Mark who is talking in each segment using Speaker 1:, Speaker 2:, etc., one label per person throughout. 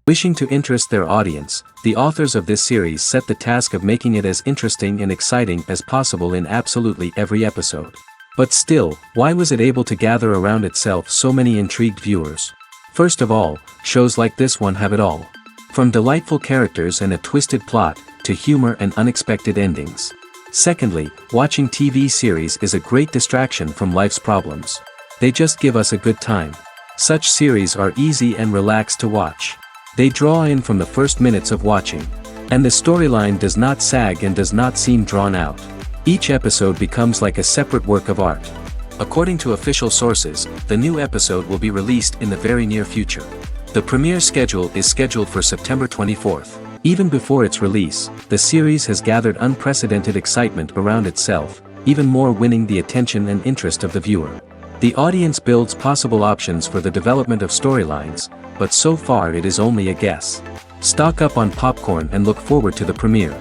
Speaker 1: Wishing to interest their audience, the authors of this series set the task of making it as interesting and exciting as possible in absolutely every episode. But still, why was it able to gather around itself so many intrigued viewers? First of all, shows like this one have it all. From delightful characters and a twisted plot, to humor and unexpected endings. Secondly, watching TV series is a great distraction from life's problems. They just give us a good time. Such series are easy and relaxed to watch. They draw in from the first minutes of watching. And the storyline does not sag and does not seem drawn out. Each episode becomes like a separate work of art. According to official sources, the new episode will be released in the very near future. The premiere schedule is scheduled for September 24th. Even before its release, the series has gathered unprecedented excitement around itself, even more winning the attention and interest of the viewer. The audience builds possible options for the development of storylines, but so far it is only a guess. Stock up on popcorn and look forward to the premiere.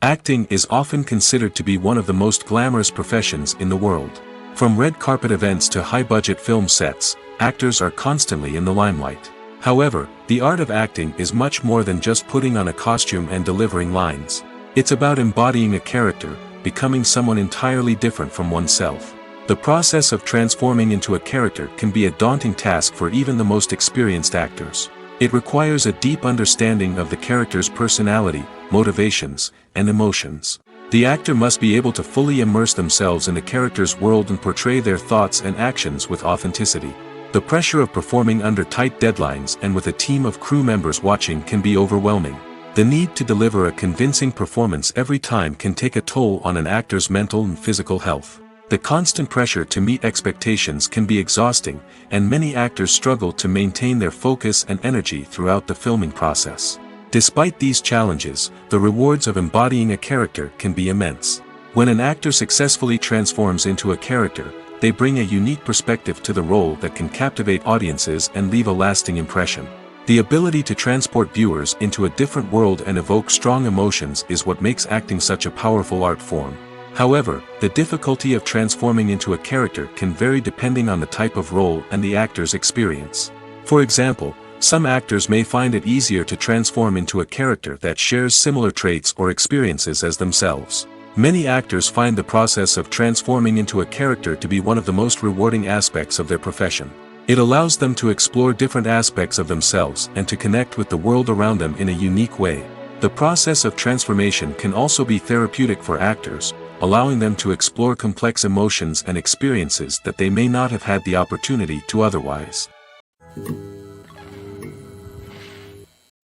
Speaker 1: Acting is often considered to be one of the most glamorous professions in the world. From red carpet events to high-budget film sets, actors are constantly in the limelight. However, the art of acting is much more than just putting on a costume and delivering lines. It's about embodying a character, becoming someone entirely different from oneself. The process of transforming into a character can be a daunting task for even the most experienced actors. It requires a deep understanding of the character's personality, motivations, and emotions. The actor must be able to fully immerse themselves in the character's world and portray their thoughts and actions with authenticity. The pressure of performing under tight deadlines and with a team of crew members watching can be overwhelming. The need to deliver a convincing performance every time can take a toll on an actor's mental and physical health. The constant pressure to meet expectations can be exhausting, and many actors struggle to maintain their focus and energy throughout the filming process. Despite these challenges, the rewards of embodying a character can be immense. When an actor successfully transforms into a character, they bring a unique perspective to the role that can captivate audiences and leave a lasting impression. The ability to transport viewers into a different world and evoke strong emotions is what makes acting such a powerful art form. However, the difficulty of transforming into a character can vary depending on the type of role and the actor's experience. For example, some actors may find it easier to transform into a character that shares similar traits or experiences as themselves. Many actors find the process of transforming into a character to be one of the most rewarding aspects of their profession. It allows them to explore different aspects of themselves and to connect with the world around them in a unique way. The process of transformation can also be therapeutic for actors, allowing them to explore complex emotions and experiences that they may not have had the opportunity to otherwise.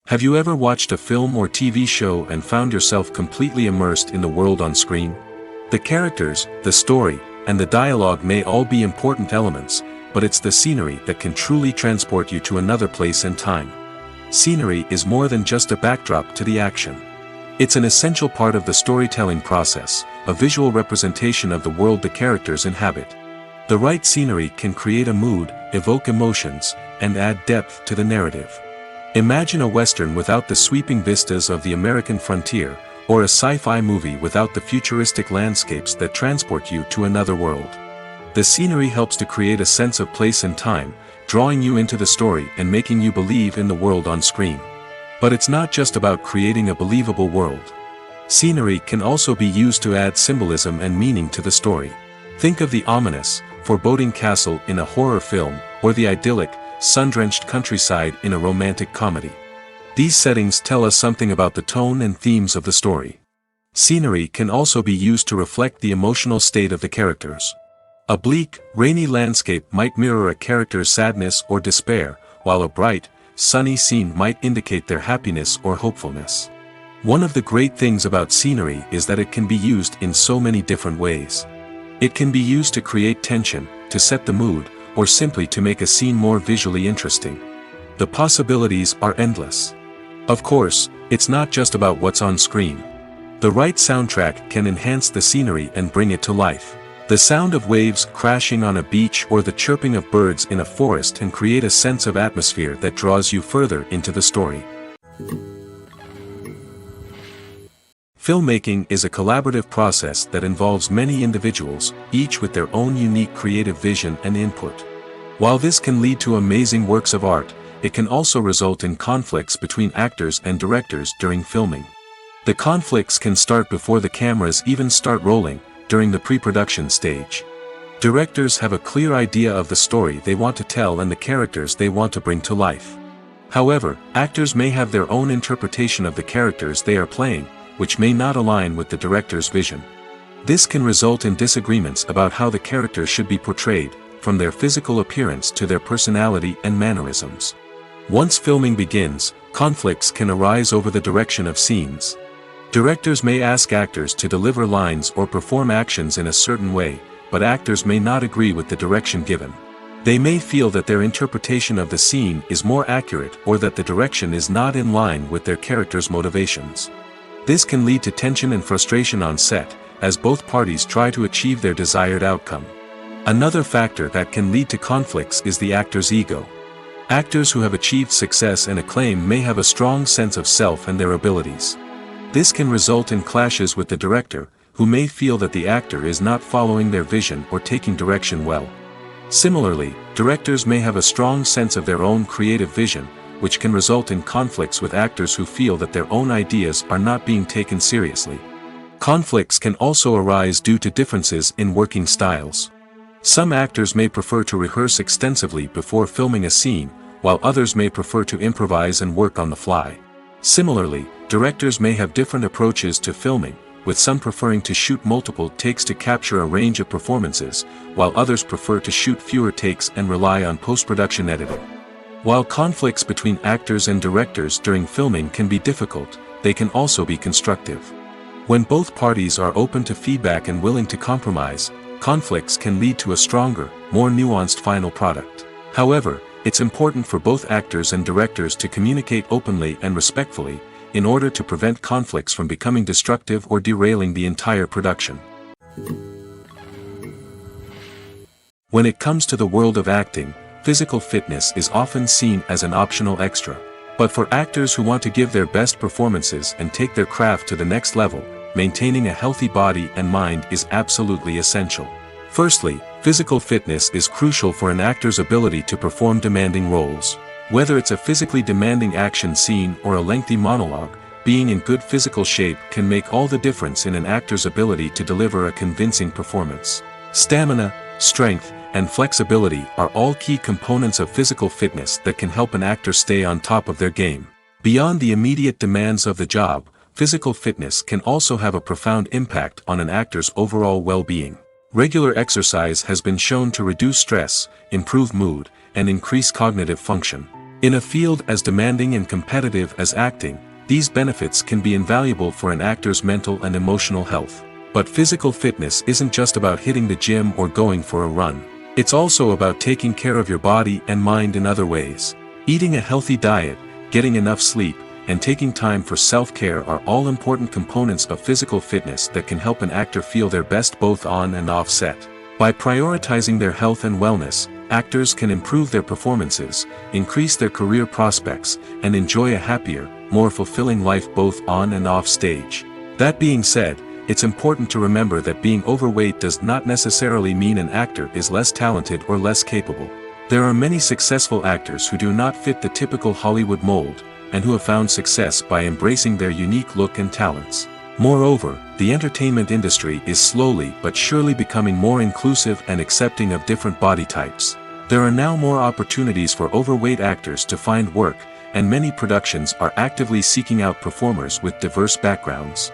Speaker 1: Have you ever watched a film or TV show and found yourself completely immersed in the world on screen? The characters, the story, and the dialogue may all be important elements, but it's the scenery that can truly transport you to another place and time. Scenery is more than just a backdrop to the action. It's an essential part of the storytelling process, a visual representation of the world the characters inhabit. The right scenery can create a mood, evoke emotions, and add depth to the narrative. Imagine a western without the sweeping vistas of the American frontier, or a sci-fi movie without the futuristic landscapes that transport you to another world. The scenery helps to create a sense of place and time, drawing you into the story and making you believe in the world on screen. But it's not just about creating a believable world. Scenery can also be used to add symbolism and meaning to the story. Think of the ominous, foreboding castle in a horror film, or the idyllic, sun-drenched countryside in a romantic comedy. These settings tell us something about the tone and themes of the story. Scenery can also be used to reflect the emotional state of the characters. A bleak, rainy landscape might mirror a character's sadness or despair, while a bright, sunny scene might indicate their happiness or hopefulness. One of the great things about scenery is that it can be used in so many different ways. It can be used to create tension, to set the mood, or simply to make a scene more visually interesting. The possibilities are endless. Of course, it's not just about what's on screen. The right soundtrack can enhance the scenery and bring it to life. The sound of waves crashing on a beach or the chirping of birds in a forest can create a sense of atmosphere that draws you further into the story. Filmmaking is a collaborative process that involves many individuals, each with their own unique creative vision and input. While this can lead to amazing works of art, it can also result in conflicts between actors and directors during filming. The conflicts can start before the cameras even start rolling, during the pre-production stage. Directors have a clear idea of the story they want to tell and the characters they want to bring to life. However, actors may have their own interpretation of the characters they are playing, which may not align with the director's vision. This can result in disagreements about how the characters should be portrayed, from their physical appearance to their personality and mannerisms. Once filming begins, conflicts can arise over the direction of scenes. Directors may ask actors to deliver lines or perform actions in a certain way, but actors may not agree with the direction given. They may feel that their interpretation of the scene is more accurate or that the direction is not in line with their character's motivations. This can lead to tension and frustration on set, as both parties try to achieve their desired outcome. Another factor that can lead to conflicts is the actor's ego. Actors who have achieved success and acclaim may have a strong sense of self and their abilities. This can result in clashes with the director, who may feel that the actor is not following their vision or taking direction well. Similarly, directors may have a strong sense of their own creative vision, which can result in conflicts with actors who feel that their own ideas are not being taken seriously. Conflicts can also arise due to differences in working styles. Some actors may prefer to rehearse extensively before filming a scene, while others may prefer to improvise and work on the fly. Similarly, directors may have different approaches to filming, with some preferring to shoot multiple takes to capture a range of performances, while others prefer to shoot fewer takes and rely on post-production editing. While conflicts between actors and directors during filming can be difficult, they can also be constructive. When both parties are open to feedback and willing to compromise, conflicts can lead to a stronger, more nuanced final product. However, it's important for both actors and directors to communicate openly and respectfully, in order to prevent conflicts from becoming destructive or derailing the entire production. When it comes to the world of acting, physical fitness is often seen as an optional extra. But for actors who want to give their best performances and take their craft to the next level, maintaining a healthy body and mind is absolutely essential. Firstly, physical fitness is crucial for an actor's ability to perform demanding roles. Whether it's a physically demanding action scene or a lengthy monologue, being in good physical shape can make all the difference in an actor's ability to deliver a convincing performance. Stamina, strength, and flexibility are all key components of physical fitness that can help an actor stay on top of their game. Beyond the immediate demands of the job, physical fitness can also have a profound impact on an actor's overall well-being. Regular exercise has been shown to reduce stress, improve mood, and increase cognitive function. In a field as demanding and competitive as acting, these benefits can be invaluable for an actor's mental and emotional health. But physical fitness isn't just about hitting the gym or going for a run. It's also about taking care of your body and mind in other ways. Eating a healthy diet, getting enough sleep, and taking time for self-care are all important components of physical fitness that can help an actor feel their best both on and off set. By prioritizing their health and wellness, actors can improve their performances, increase their career prospects, and enjoy a happier, more fulfilling life both on and off stage. That being said, it's important to remember that being overweight does not necessarily mean an actor is less talented or less capable. There are many successful actors who do not fit the typical Hollywood mold, and who have found success by embracing their unique look and talents. Moreover, the entertainment industry is slowly but surely becoming more inclusive and accepting of different body types. There are now more opportunities for overweight actors to find work, and many productions are actively seeking out performers with diverse backgrounds.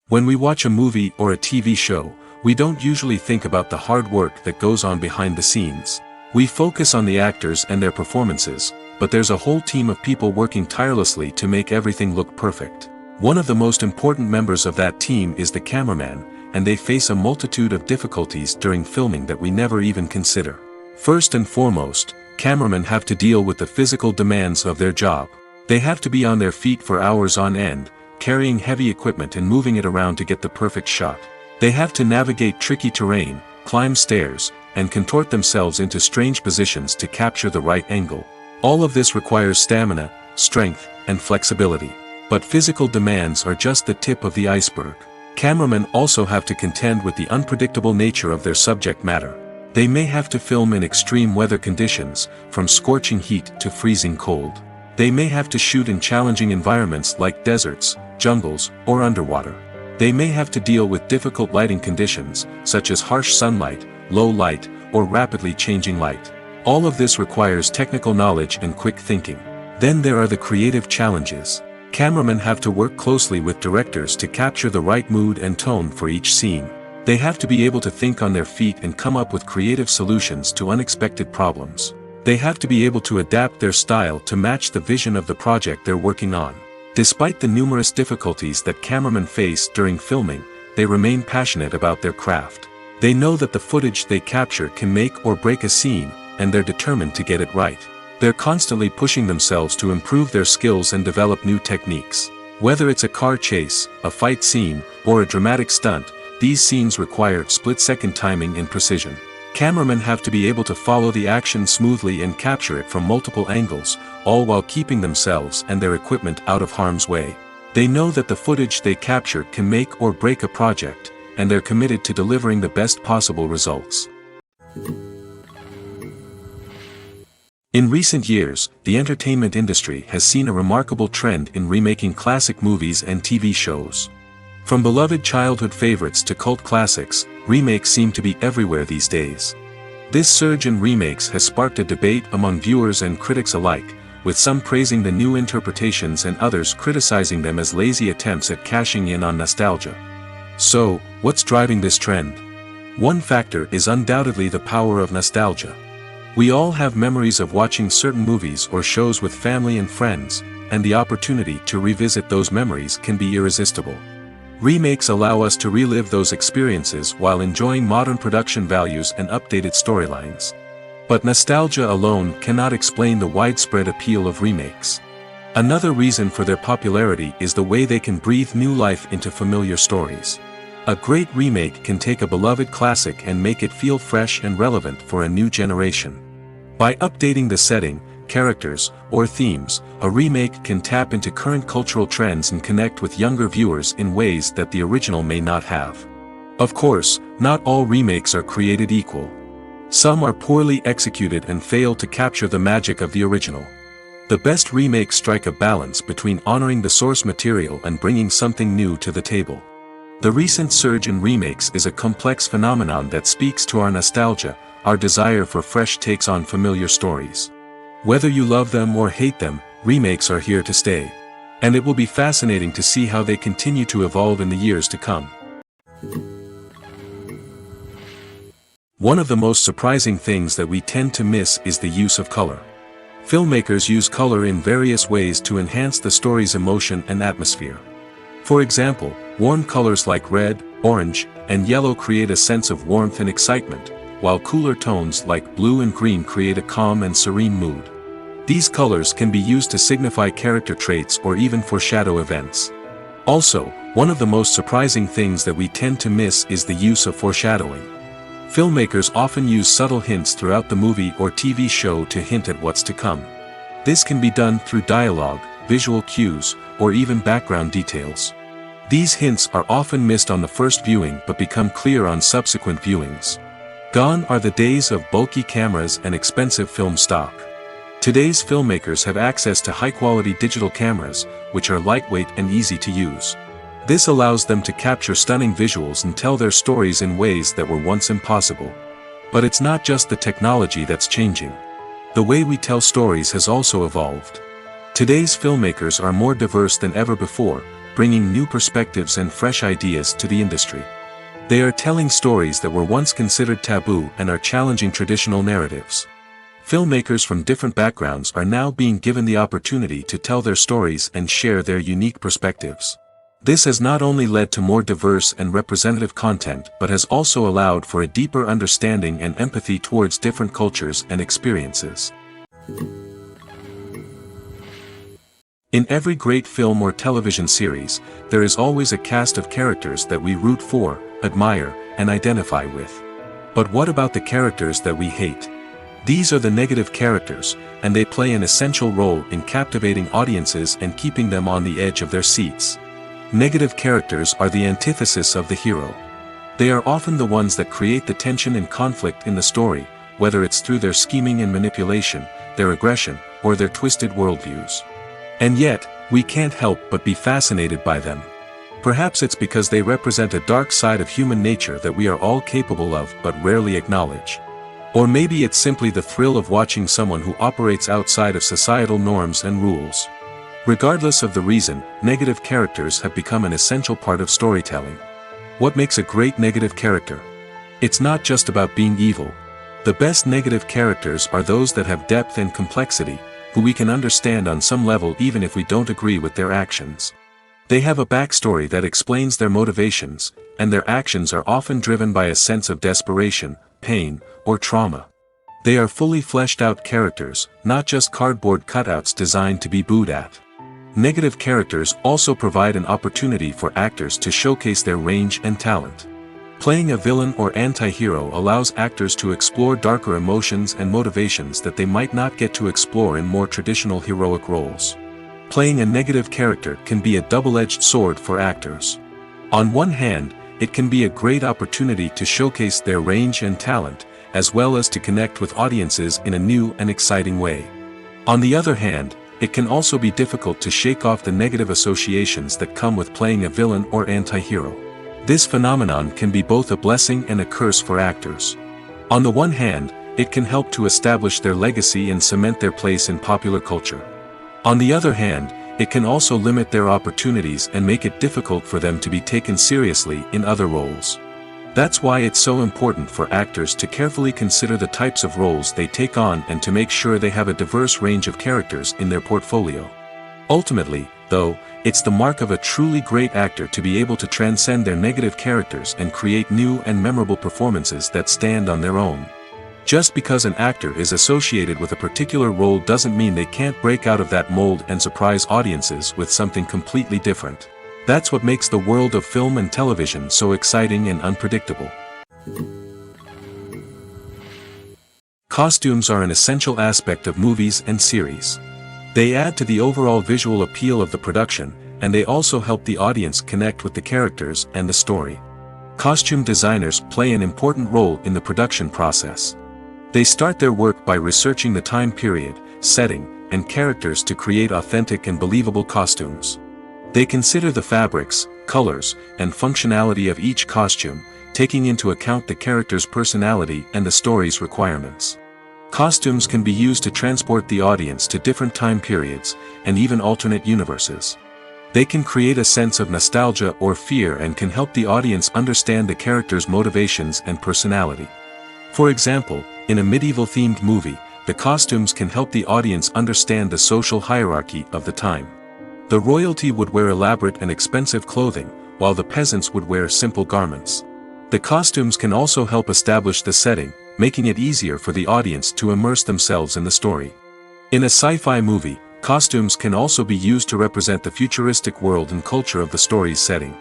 Speaker 1: When we watch a movie or a TV show, we don't usually think about the hard work that goes on behind the scenes. We focus on the actors and their performances, but there's a whole team of people working tirelessly to make everything look perfect. One of the most important members of that team is the cameraman, and they face a multitude of difficulties during filming that we never even consider. First and foremost, cameramen have to deal with the physical demands of their job. They have to be on their feet for hours on end, carrying heavy equipment and moving it around to get the perfect shot. They have to navigate tricky terrain, climb stairs, and contort themselves into strange positions to capture the right angle. All of this requires stamina, strength, and flexibility. But physical demands are just the tip of the iceberg. Cameramen also have to contend with the unpredictable nature of their subject matter. They may have to film in extreme weather conditions, from scorching heat to freezing cold. They may have to shoot in challenging environments like deserts, jungles, or underwater. They may have to deal with difficult lighting conditions, such as harsh sunlight, low light, or rapidly changing light. All of this requires technical knowledge and quick thinking. Then there are the creative challenges. Cameramen have to work closely with directors to capture the right mood and tone for each scene. They have to be able to think on their feet and come up with creative solutions to unexpected problems. They have to be able to adapt their style to match the vision of the project they're working on. Despite the numerous difficulties that cameramen face during filming, they remain passionate about their craft. They know that the footage they capture can make or break a scene, and they're determined to get it right. They're constantly pushing themselves to improve their skills and develop new techniques. Whether it's a car chase, a fight scene, or a dramatic stunt, these scenes require split-second timing and precision. Cameramen have to be able to follow the action smoothly and capture it from multiple angles, all while keeping themselves and their equipment out of harm's way. They know that the footage they capture can make or break a project, and they're committed to delivering the best possible results. In recent years, the entertainment industry has seen a remarkable trend in remaking classic movies and TV shows. From beloved childhood favorites to cult classics, remakes seem to be everywhere these days. This surge in remakes has sparked a debate among viewers and critics alike, with some praising the new interpretations and others criticizing them as lazy attempts at cashing in on nostalgia. So, what's driving this trend? One factor is undoubtedly the power of nostalgia. We all have memories of watching certain movies or shows with family and friends, and the opportunity to revisit those memories can be irresistible. Remakes allow us to relive those experiences while enjoying modern production values and updated storylines. But nostalgia alone cannot explain the widespread appeal of remakes. Another reason for their popularity is the way they can breathe new life into familiar stories. A great remake can take a beloved classic and make it feel fresh and relevant for a new generation. By updating the setting, characters, or themes, a remake can tap into current cultural trends and connect with younger viewers in ways that the original may not have. Of course, not all remakes are created equal. Some are poorly executed and fail to capture the magic of the original. The best remakes strike a balance between honoring the source material and bringing something new to the table. The recent surge in remakes is a complex phenomenon that speaks to our nostalgia, our desire for fresh takes on familiar stories. Whether you love them or hate them, remakes are here to stay. And it will be fascinating to see how they continue to evolve in the years to come. One of the most surprising things that we tend to miss is the use of color. Filmmakers use color in various ways to enhance the story's emotion and atmosphere. For example, warm colors like red, orange, and yellow create a sense of warmth and excitement, while cooler tones like blue and green create a calm and serene mood. These colors can be used to signify character traits or even foreshadow events. Also, one of the most surprising things that we tend to miss is the use of foreshadowing. Filmmakers often use subtle hints throughout the movie or TV show to hint at what's to come. This can be done through dialogue, visual cues, or even background details. These hints are often missed on the first viewing but become clear on subsequent viewings. Gone are the days of bulky cameras and expensive film stock. Today's filmmakers have access to high-quality digital cameras, which are lightweight and easy to use. This allows them to capture stunning visuals and tell their stories in ways that were once impossible. But it's not just the technology that's changing. The way we tell stories has also evolved. Today's filmmakers are more diverse than ever before, bringing new perspectives and fresh ideas to the industry. They are telling stories that were once considered taboo and are challenging traditional narratives. Filmmakers from different backgrounds are now being given the opportunity to tell their stories and share their unique perspectives. This has not only led to more diverse and representative content but has also allowed for a deeper understanding and empathy towards different cultures and experiences. In every great film or television series, there is always a cast of characters that we root for, admire, and identify with. But what about the characters that we hate? These are the negative characters, and they play an essential role in captivating audiences and keeping them on the edge of their seats. Negative characters are the antithesis of the hero. They are often the ones that create the tension and conflict in the story, whether it's through their scheming and manipulation, their aggression, or their twisted worldviews. And yet, we can't help but be fascinated by them. Perhaps it's because they represent a dark side of human nature that we are all capable of but rarely acknowledge. Or maybe it's simply the thrill of watching someone who operates outside of societal norms and rules. Regardless of the reason, negative characters have become an essential part of storytelling. What makes a great negative character? It's not just about being evil. The best negative characters are those that have depth and complexity, who we can understand on some level even if we don't agree with their actions. They have a backstory that explains their motivations, and their actions are often driven by a sense of desperation, pain, or trauma. They are fully fleshed out characters, not just cardboard cutouts designed to be booed at. Negative characters also provide an opportunity for actors to showcase their range and talent. Playing a villain or anti-hero allows actors to explore darker emotions and motivations that they might not get to explore in more traditional heroic roles. Playing a negative character can be a double-edged sword for actors. On one hand, it can be a great opportunity to showcase their range and talent, as well as to connect with audiences in a new and exciting way. On the other hand, it can also be difficult to shake off the negative associations that come with playing a villain or anti-hero. This phenomenon can be both a blessing and a curse for actors. On the one hand, it can help to establish their legacy and cement their place in popular culture. On the other hand, it can also limit their opportunities and make it difficult for them to be taken seriously in other roles. That's why it's so important for actors to carefully consider the types of roles they take on and to make sure they have a diverse range of characters in their portfolio. Ultimately, though, it's the mark of a truly great actor to be able to transcend their negative characters and create new and memorable performances that stand on their own. Just because an actor is associated with a particular role doesn't mean they can't break out of that mold and surprise audiences with something completely different. That's what makes the world of film and television so exciting and unpredictable. Costumes are an essential aspect of movies and series. They add to the overall visual appeal of the production, and they also help the audience connect with the characters and the story. Costume designers play an important role in the production process. They start their work by researching the time period, setting, and characters to create authentic and believable costumes. They consider the fabrics, colors, and functionality of each costume, taking into account the character's personality and the story's requirements. Costumes can be used to transport the audience to different time periods, and even alternate universes. They can create a sense of nostalgia or fear and can help the audience understand the character's motivations and personality. For example, in a medieval-themed movie, the costumes can help the audience understand the social hierarchy of the time. The royalty would wear elaborate and expensive clothing, while the peasants would wear simple garments. The costumes can also help establish the setting, making it easier for the audience to immerse themselves in the story. In a sci-fi movie, costumes can also be used to represent the futuristic world and culture of the story's setting.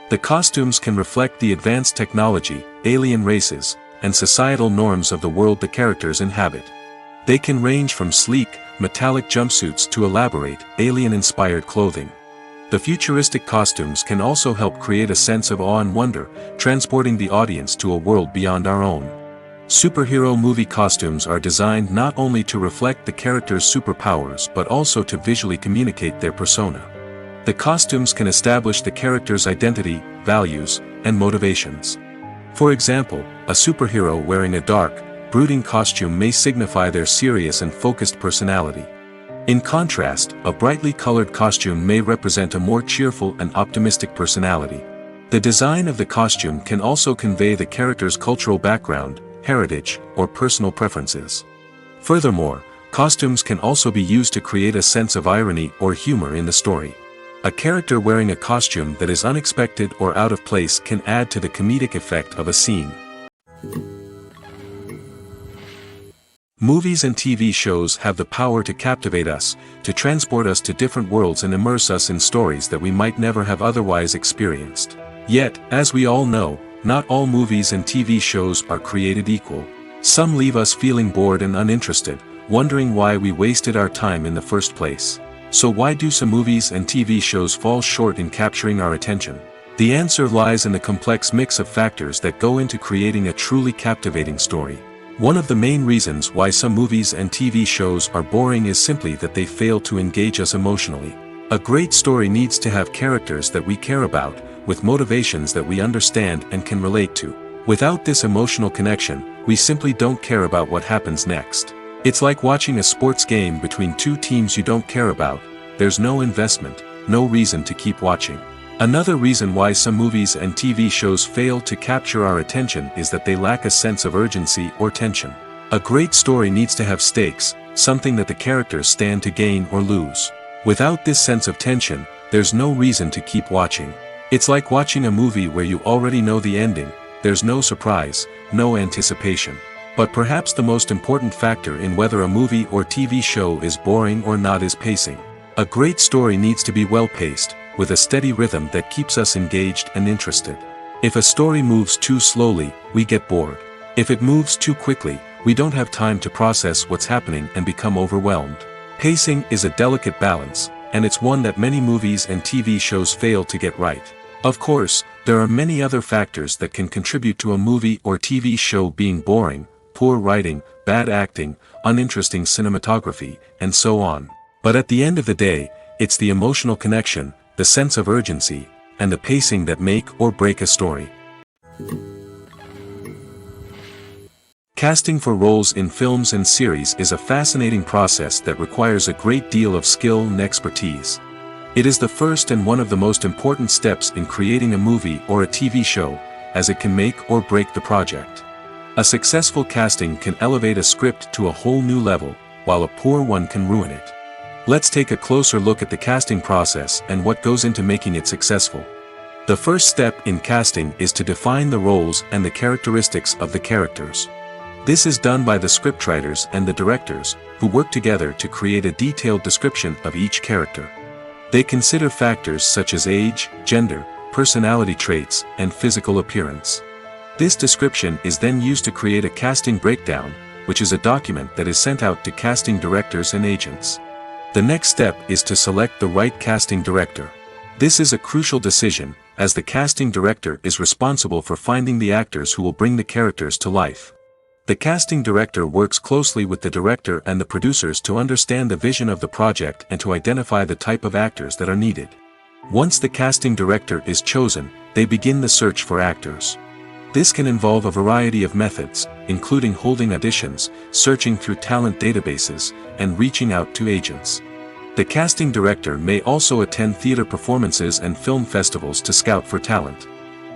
Speaker 1: The costumes can reflect the advanced technology, alien races, and societal norms of the world the characters inhabit. They can range from sleek, metallic jumpsuits to elaborate, alien-inspired clothing. The futuristic costumes can also help create a sense of awe and wonder, transporting the audience to a world beyond our own. Superhero movie costumes are designed not only to reflect the character's superpowers but also to visually communicate their persona. The costumes can establish the character's identity, values, and motivations. For example, a superhero wearing a dark, brooding costume may signify their serious and focused personality. In contrast, a brightly colored costume may represent a more cheerful and optimistic personality. The design of the costume can also convey the character's cultural background, heritage, or personal preferences. Furthermore, costumes can also be used to create a sense of irony or humor in the story. A character wearing a costume that is unexpected or out of place can add to the comedic effect of a scene. Movies and TV shows have the power to captivate us, to transport us to different worlds and immerse us in stories that we might never have otherwise experienced. Yet, as we all know, not all movies and TV shows are created equal. Some leave us feeling bored and uninterested, wondering why we wasted our time in the first place. So why do some movies and TV shows fall short in capturing our attention? The answer lies in the complex mix of factors that go into creating a truly captivating story. One of the main reasons why some movies and TV shows are boring is simply that they fail to engage us emotionally. A great story needs to have characters that we care about, with motivations that we understand and can relate to. Without this emotional connection, we simply don't care about what happens next. It's like watching a sports game between two teams you don't care about. There's no investment, no reason to keep watching. Another reason why some movies and TV shows fail to capture our attention is that they lack a sense of urgency or tension. A great story needs to have stakes, something that the characters stand to gain or lose. Without this sense of tension, there's no reason to keep watching. It's like watching a movie where you already know the ending. There's no surprise, no anticipation. But perhaps the most important factor in whether a movie or TV show is boring or not is pacing. A great story needs to be well-paced, with a steady rhythm that keeps us engaged and interested. If a story moves too slowly, we get bored. If it moves too quickly, we don't have time to process what's happening and become overwhelmed. Pacing is a delicate balance, and it's one that many movies and TV shows fail to get right. Of course, there are many other factors that can contribute to a movie or TV show being boring: poor writing, bad acting, uninteresting cinematography, and so on. But at the end of the day, it's the emotional connection, the sense of urgency, and the pacing that make or break a story. Casting for roles in films and series is a fascinating process that requires a great deal of skill and expertise. It is the first and one of the most important steps in creating a movie or a TV show, as it can make or break the project. A successful casting can elevate a script to a whole new level, while a poor one can ruin it. Let's take a closer look at the casting process and what goes into making it successful. The first step in casting is to define the roles and the characteristics of the characters. This is done by the scriptwriters and the directors, who work together to create a detailed description of each character. They consider factors such as age, gender, personality traits, and physical appearance. This description is then used to create a casting breakdown, which is a document that is sent out to casting directors and agents. The next step is to select the right casting director. This is a crucial decision, as the casting director is responsible for finding the actors who will bring the characters to life. The casting director works closely with the director and the producers to understand the vision of the project and to identify the type of actors that are needed. Once the casting director is chosen, they begin the search for actors. This can involve a variety of methods, including holding auditions, searching through talent databases, and reaching out to agents. The casting director may also attend theater performances and film festivals to scout for talent.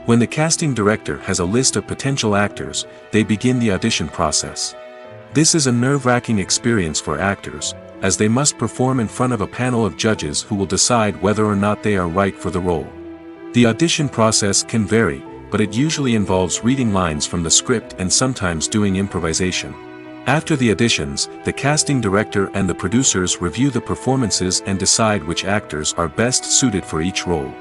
Speaker 1: When the casting director has a list of potential actors, they begin the audition process. This is a nerve-wracking experience for actors, as they must perform in front of a panel of judges who will decide whether or not they are right for the role. The audition process can vary, but it usually involves reading lines from the script and sometimes doing improvisation. After the auditions, the casting director and the producers review the performances and decide which actors are best suited for each role.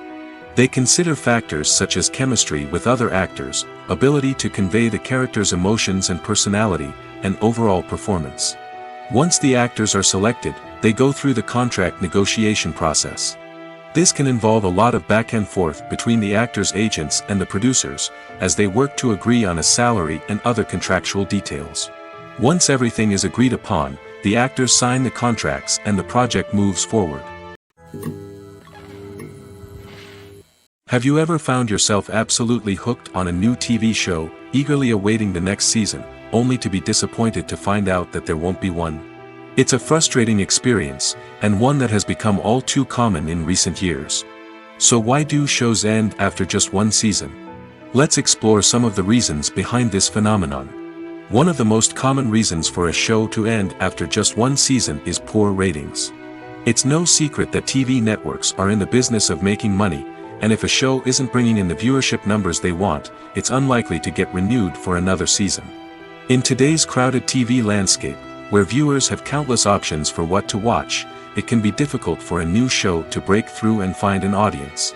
Speaker 1: They consider factors such as chemistry with other actors, ability to convey the character's emotions and personality, and overall performance. Once the actors are selected, they go through the contract negotiation process. This can involve a lot of back and forth between the actors' agents and the producers, as they work to agree on a salary and other contractual details. Once everything is agreed upon, the actors sign the contracts and the project moves forward. Have you ever found yourself absolutely hooked on a new TV show, eagerly awaiting the next season, only to be disappointed to find out that there won't be one? It's a frustrating experience, and one that has become all too common in recent years. So why do shows end after just one season? Let's explore some of the reasons behind this phenomenon. One of the most common reasons for a show to end after just one season is poor ratings. It's no secret that TV networks are in the business of making money, and if a show isn't bringing in the viewership numbers they want, it's unlikely to get renewed for another season. In today's crowded TV landscape, where viewers have countless options for what to watch, it can be difficult for a new show to break through and find an audience.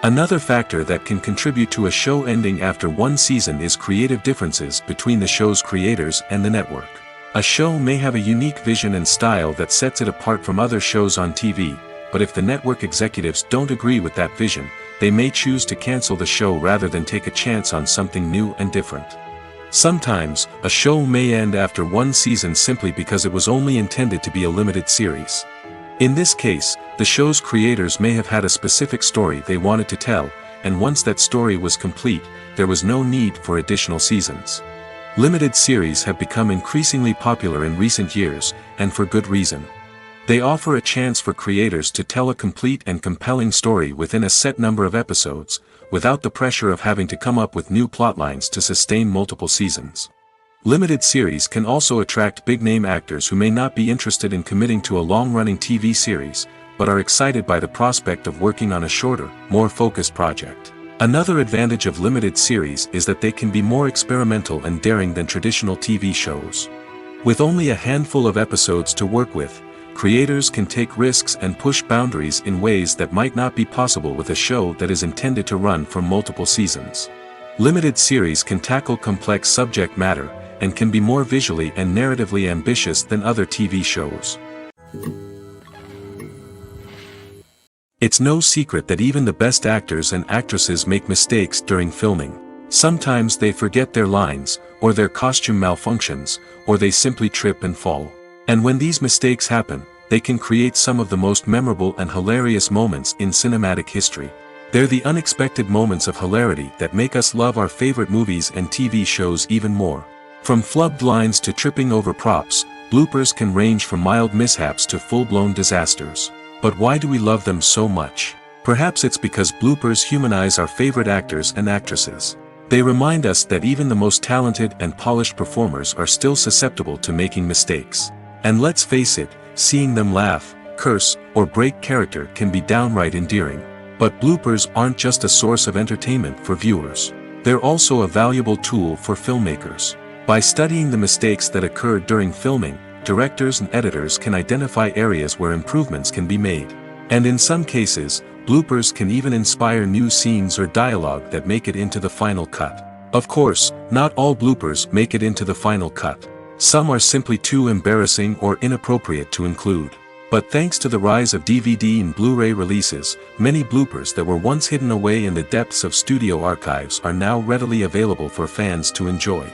Speaker 1: Another factor that can contribute to a show ending after one season is creative differences between the show's creators and the network. A show may have a unique vision and style that sets it apart from other shows on TV, but if the network executives don't agree with that vision, they may choose to cancel the show rather than take a chance on something new and different. Sometimes, a show may end after one season simply because it was only intended to be a limited series. In this case, the show's creators may have had a specific story they wanted to tell, and once that story was complete, there was no need for additional seasons. Limited series have become increasingly popular in recent years, and for good reason. They offer a chance for creators to tell a complete and compelling story within a set number of episodes, without the pressure of having to come up with new plotlines to sustain multiple seasons. Limited series can also attract big-name actors who may not be interested in committing to a long-running TV series, but are excited by the prospect of working on a shorter, more focused project. Another advantage of limited series is that they can be more experimental and daring than traditional TV shows. With only a handful of episodes to work with, creators can take risks and push boundaries in ways that might not be possible with a show that is intended to run for multiple seasons. Limited series can tackle complex subject matter, and can be more visually and narratively ambitious than other TV shows. It's no secret that even the best actors and actresses make mistakes during filming. Sometimes they forget their lines, or their costume malfunctions, or they simply trip and fall. And when these mistakes happen, they can create some of the most memorable and hilarious moments in cinematic history. They're the unexpected moments of hilarity that make us love our favorite movies and TV shows even more. From flubbed lines to tripping over props, bloopers can range from mild mishaps to full-blown disasters. But why do we love them so much? Perhaps it's because bloopers humanize our favorite actors and actresses. They remind us that even the most talented and polished performers are still susceptible to making mistakes. And let's face it, seeing them laugh, curse, or break character can be downright endearing. But bloopers aren't just a source of entertainment for viewers. They're also a valuable tool for filmmakers. By studying the mistakes that occurred during filming, directors and editors can identify areas where improvements can be made. And in some cases, bloopers can even inspire new scenes or dialogue that make it into the final cut. Of course, not all bloopers make it into the final cut. Some are simply too embarrassing or inappropriate to include. But thanks to the rise of DVD and Blu-ray releases, many bloopers that were once hidden away in the depths of studio archives are now readily available for fans to enjoy.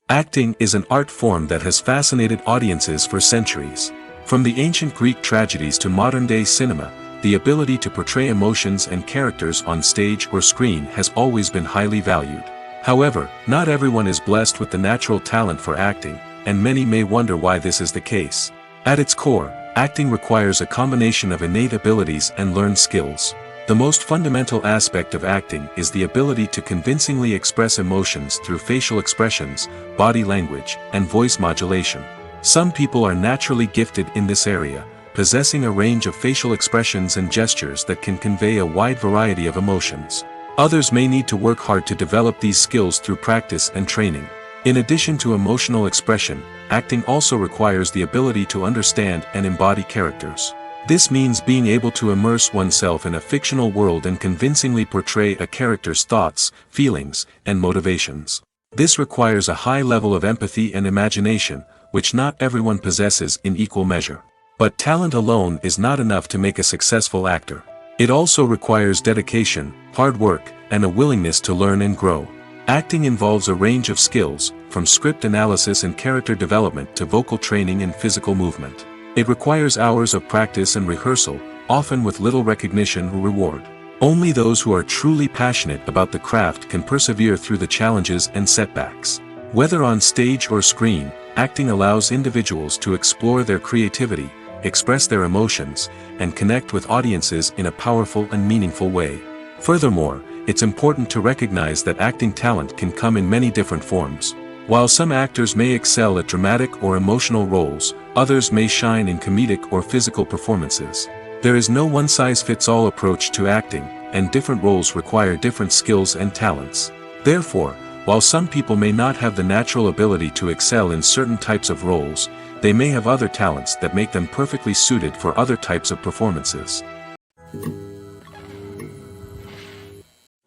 Speaker 1: Acting is an art form that has fascinated audiences for centuries. From the ancient Greek tragedies to modern-day cinema, the ability to portray emotions and characters on stage or screen has always been highly valued. However, not everyone is blessed with the natural talent for acting, and many may wonder why this is the case. At its core, acting requires a combination of innate abilities and learned skills. The most fundamental aspect of acting is the ability to convincingly express emotions through facial expressions, body language, and voice modulation. Some people are naturally gifted in this area, possessing a range of facial expressions and gestures that can convey a wide variety of emotions. Others may need to work hard to develop these skills through practice and training. In addition to emotional expression, acting also requires the ability to understand and embody characters. This means being able to immerse oneself in a fictional world and convincingly portray a character's thoughts, feelings, and motivations. This requires a high level of empathy and imagination, which not everyone possesses in equal measure. But talent alone is not enough to make a successful actor. It also requires dedication, hard work, and a willingness to learn and grow. Acting involves a range of skills, from script analysis and character development to vocal training and physical movement. It requires hours of practice and rehearsal, often with little recognition or reward. Only those who are truly passionate about the craft can persevere through the challenges and setbacks. Whether on stage or screen, acting allows individuals to explore their creativity, express their emotions, and connect with audiences in a powerful and meaningful way. Furthermore, it's important to recognize that acting talent can come in many different forms. While some actors may excel at dramatic or emotional roles, others may shine in comedic or physical performances. There is no one-size-fits-all approach to acting, and different roles require different skills and talents. Therefore, while some people may not have the natural ability to excel in certain types of roles, they may have other talents that make them perfectly suited for other types of performances.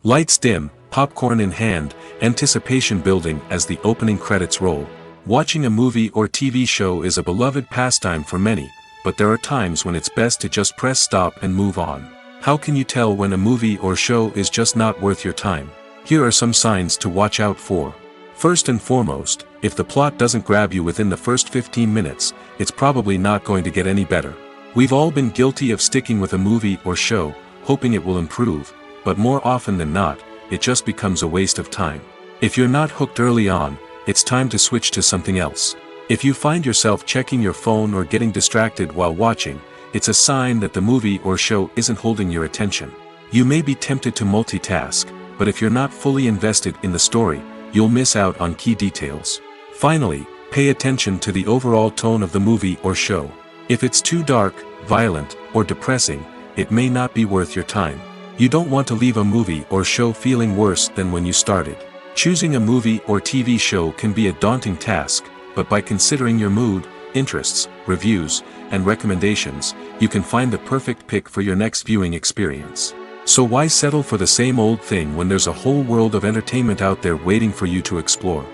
Speaker 1: Lights dim, popcorn in hand, anticipation building as the opening credits roll. Watching a movie or TV show is a beloved pastime for many, but there are times when it's best to just press stop and move on. How can you tell when a movie or show is just not worth your time? Here are some signs to watch out for. First and foremost, if the plot doesn't grab you within the first 15 minutes, it's probably not going to get any better. We've all been guilty of sticking with a movie or show, hoping it will improve, but more often than not, it just becomes a waste of time. If you're not hooked early on, it's time to switch to something else. If you find yourself checking your phone or getting distracted while watching, it's a sign that the movie or show isn't holding your attention. You may be tempted to multitask, but if you're not fully invested in the story, you'll miss out on key details. Finally, pay attention to the overall tone of the movie or show. If it's too dark, violent, or depressing, it may not be worth your time. You don't want to leave a movie or show feeling worse than when you started. Choosing a movie or TV show can be a daunting task, but by considering your mood, interests, reviews, and recommendations, you can find the perfect pick for your next viewing experience. So why settle for the same old thing when there's a whole world of entertainment out there waiting for you to explore?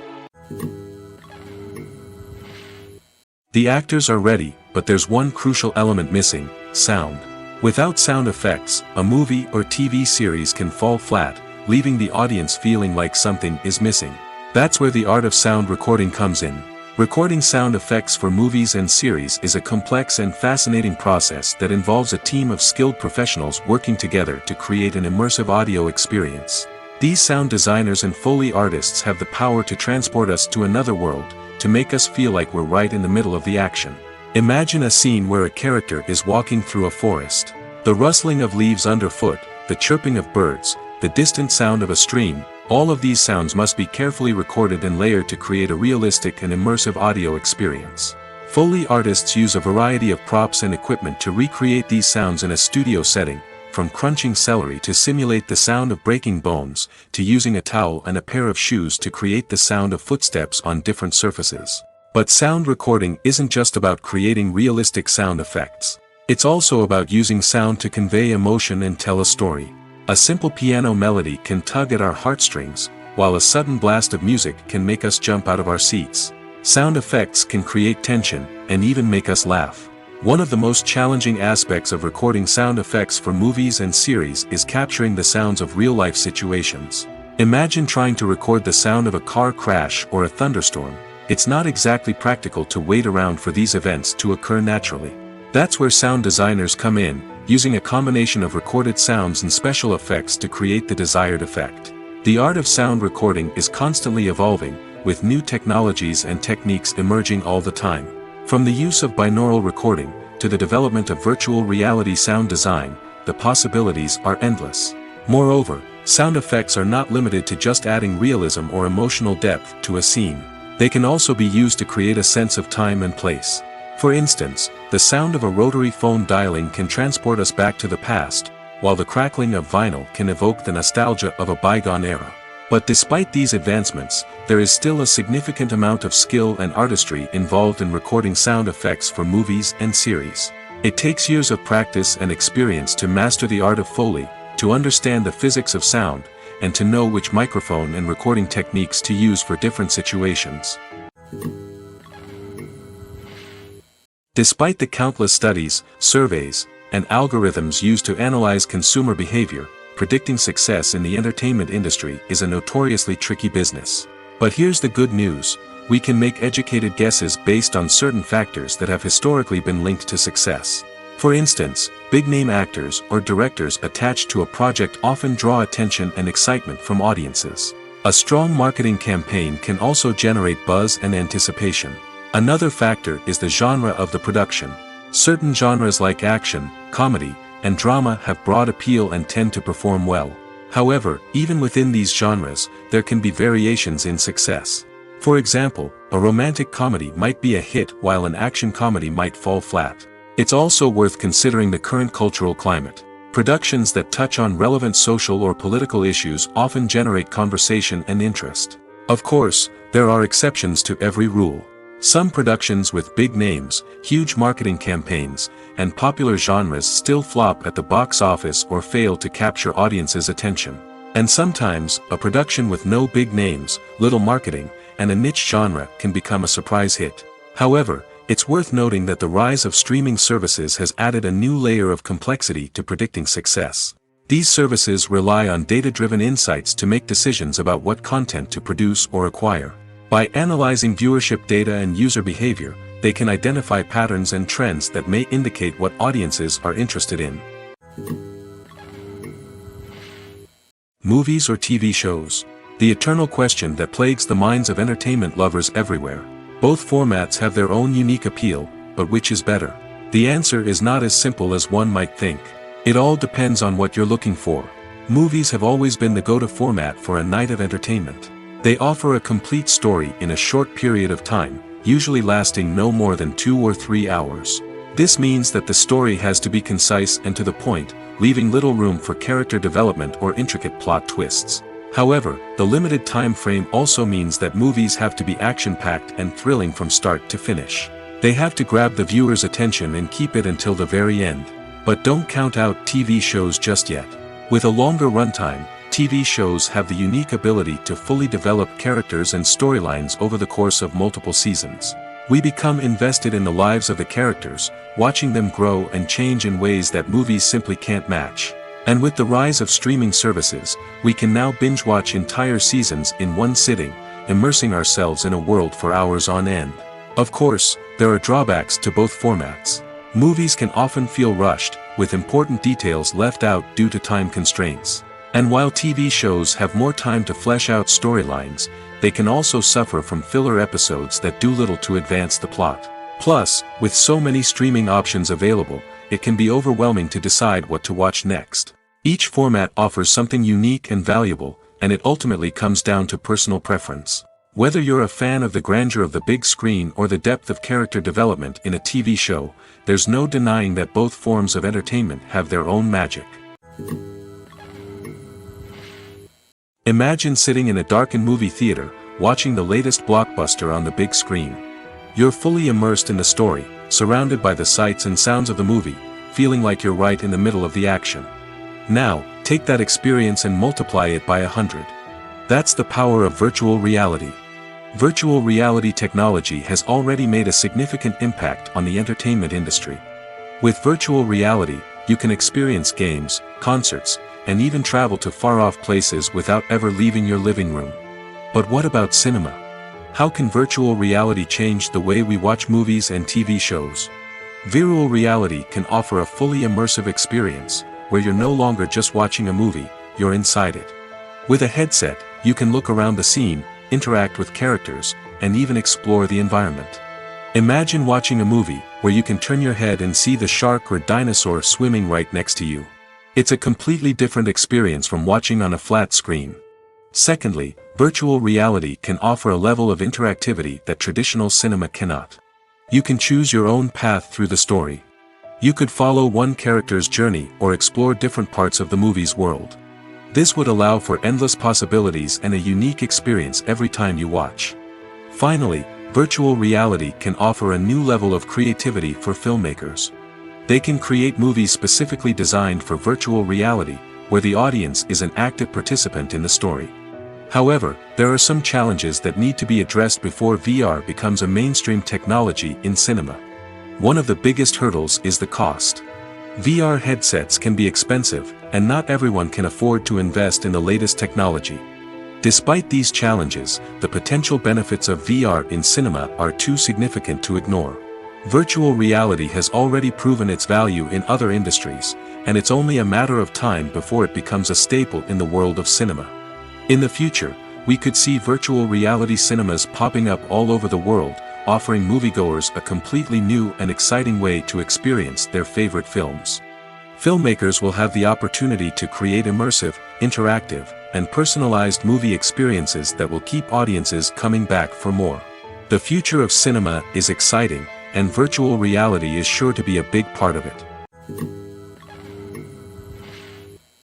Speaker 1: The actors are ready, but there's one crucial element missing: sound. Without sound effects, a movie or TV series can fall flat, leaving the audience feeling like something is missing. That's where the art of sound recording comes in. Recording sound effects for movies and series is a complex and fascinating process that involves a team of skilled professionals working together to create an immersive audio experience. These sound designers and Foley artists have the power to transport us to another world, to make us feel like we're right in the middle of the action. Imagine a scene where a character is walking through a forest. The rustling of leaves underfoot, the chirping of birds, the distant sound of a stream, all of these sounds must be carefully recorded and layered to create a realistic and immersive audio experience. Foley artists use a variety of props and equipment to recreate these sounds in a studio setting, from crunching celery to simulate the sound of breaking bones, to using a towel and a pair of shoes to create the sound of footsteps on different surfaces. But sound recording isn't just about creating realistic sound effects. It's also about using sound to convey emotion and tell a story. A simple piano melody can tug at our heartstrings, while a sudden blast of music can make us jump out of our seats. Sound effects can create tension, and even make us laugh. One of the most challenging aspects of recording sound effects for movies and series is capturing the sounds of real-life situations. Imagine trying to record the sound of a car crash or a thunderstorm. It's not exactly practical to wait around for these events to occur naturally. That's where sound designers come in, using a combination of recorded sounds and special effects to create the desired effect. The art of sound recording is constantly evolving, with new technologies and techniques emerging all the time. From the use of binaural recording, to the development of virtual reality sound design, the possibilities are endless. Moreover, sound effects are not limited to just adding realism or emotional depth to a scene. They can also be used to create a sense of time and place. For instance, the sound of a rotary phone dialing can transport us back to the past, while the crackling of vinyl can evoke the nostalgia of a bygone era. But despite these advancements, there is still a significant amount of skill and artistry involved in recording sound effects for movies and series. It takes years of practice and experience to master the art of Foley, to understand the physics of sound, and to know which microphone and recording techniques to use for different situations. Despite the countless studies, surveys, and algorithms used to analyze consumer behavior, predicting success in the entertainment industry is a notoriously tricky business. But here's the good news: we can make educated guesses based on certain factors that have historically been linked to success. For instance, big-name actors or directors attached to a project often draw attention and excitement from audiences. A strong marketing campaign can also generate buzz and anticipation. Another factor is the genre of the production. Certain genres like action, comedy, and drama have broad appeal and tend to perform well. However, even within these genres, there can be variations in success. For example, a romantic comedy might be a hit while an action comedy might fall flat. It's also worth considering the current cultural climate. Productions that touch on relevant social or political issues often generate conversation and interest. Of course, there are exceptions to every rule. Some productions with big names, huge marketing campaigns, and popular genres still flop at the box office or fail to capture audiences' attention. And sometimes, a production with no big names, little marketing, and a niche genre can become a surprise hit. However, it's worth noting that the rise of streaming services has added a new layer of complexity to predicting success. These services rely on data-driven insights to make decisions about what content to produce or acquire. By analyzing viewership data and user behavior, they can identify patterns and trends that may indicate what audiences are interested in. Movies or TV shows? The eternal question that plagues the minds of entertainment lovers everywhere. Both formats have their own unique appeal, but which is better? The answer is not as simple as one might think. It all depends on what you're looking for. Movies have always been the go-to format for a night of entertainment. They offer a complete story in a short period of time, usually lasting no more than 2 or 3 hours. This means that the story has to be concise and to the point, leaving little room for character development or intricate plot twists. However, the limited time frame also means that movies have to be action-packed and thrilling from start to finish. They have to grab the viewer's attention and keep it until the very end. But don't count out TV shows just yet. With a longer runtime, TV shows have the unique ability to fully develop characters and storylines over the course of multiple seasons. We become invested in the lives of the characters, watching them grow and change in ways that movies simply can't match. And with the rise of streaming services, we can now binge-watch entire seasons in one sitting, immersing ourselves in a world for hours on end. Of course, there are drawbacks to both formats. Movies can often feel rushed, with important details left out due to time constraints. And while TV shows have more time to flesh out storylines, they can also suffer from filler episodes that do little to advance the plot. Plus, with so many streaming options available, it can be overwhelming to decide what to watch next. Each format offers something unique and valuable, and it ultimately comes down to personal preference. Whether you're a fan of the grandeur of the big screen or the depth of character development in a TV show, there's no denying that both forms of entertainment have their own magic. Imagine sitting in a darkened movie theater, watching the latest blockbuster on the big screen. You're fully immersed in the story, surrounded by the sights and sounds of the movie, feeling like you're right in the middle of the action. Now, take that experience and multiply it by 100. That's the power of virtual reality. Virtual reality technology has already made a significant impact on the entertainment industry. With virtual reality, you can experience games, concerts, and even travel to far-off places without ever leaving your living room. But what about cinema? How can virtual reality change the way we watch movies and TV shows? Virtual reality can offer a fully immersive experience, where you're no longer just watching a movie, you're inside it. With a headset, you can look around the scene, interact with characters, and even explore the environment. Imagine watching a movie where you can turn your head and see the shark or dinosaur swimming right next to you. It's a completely different experience from watching on a flat screen. Secondly, virtual reality can offer a level of interactivity that traditional cinema cannot. You can choose your own path through the story. You could follow one character's journey or explore different parts of the movie's world. This would allow for endless possibilities and a unique experience every time you watch. Finally, virtual reality can offer a new level of creativity for filmmakers. They can create movies specifically designed for virtual reality, where the audience is an active participant in the story. However, there are some challenges that need to be addressed before VR becomes a mainstream technology in cinema. One of the biggest hurdles is the cost. VR headsets can be expensive, and not everyone can afford to invest in the latest technology. Despite these challenges, the potential benefits of VR in cinema are too significant to ignore. Virtual reality has already proven its value in other industries, and it's only a matter of time before it becomes a staple in the world of cinema. In the future, we could see virtual reality cinemas popping up all over the world, offering moviegoers a completely new and exciting way to experience their favorite films. Filmmakers will have the opportunity to create immersive, interactive, and personalized movie experiences that will keep audiences coming back for more. The future of cinema is exciting, and virtual reality is sure to be a big part of it.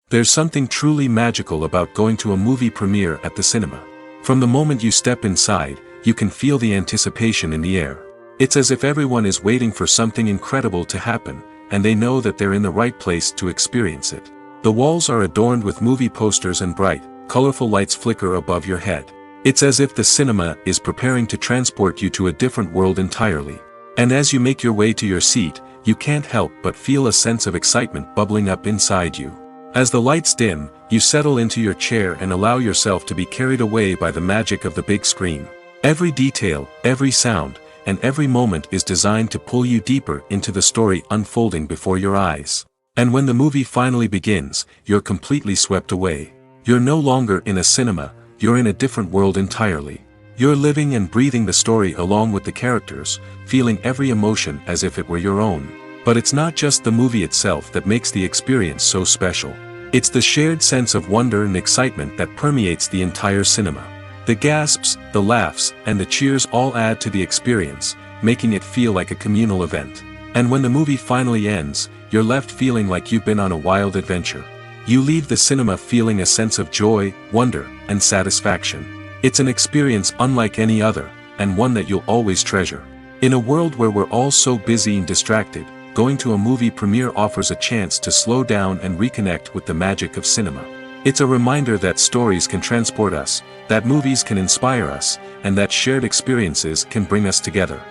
Speaker 1: There's something truly magical about going to a movie premiere at the cinema. From the moment you step inside, you can feel the anticipation in the air. It's as if everyone is waiting for something incredible to happen, and they know that they're in the right place to experience it. The walls are adorned with movie posters and bright, colorful lights flicker above your head. It's as if the cinema is preparing to transport you to a different world entirely. And as you make your way to your seat, you can't help but feel a sense of excitement bubbling up inside you. As the lights dim, you settle into your chair and allow yourself to be carried away by the magic of the big screen. Every detail, every sound, and every moment is designed to pull you deeper into the story unfolding before your eyes. And when the movie finally begins, you're completely swept away. You're no longer in a cinema, you're in a different world entirely. You're living and breathing the story along with the characters, feeling every emotion as if it were your own. But it's not just the movie itself that makes the experience so special. It's the shared sense of wonder and excitement that permeates the entire cinema. The gasps, the laughs, and the cheers all add to the experience, making it feel like a communal event. And when the movie finally ends, you're left feeling like you've been on a wild adventure. You leave the cinema feeling a sense of joy, wonder, and satisfaction. It's an experience unlike any other, and one that you'll always treasure. In a world where we're all so busy and distracted, going to a movie premiere offers a chance to slow down and reconnect with the magic of cinema. It's a reminder that stories can transport us, that movies can inspire us, and that shared experiences can bring us together.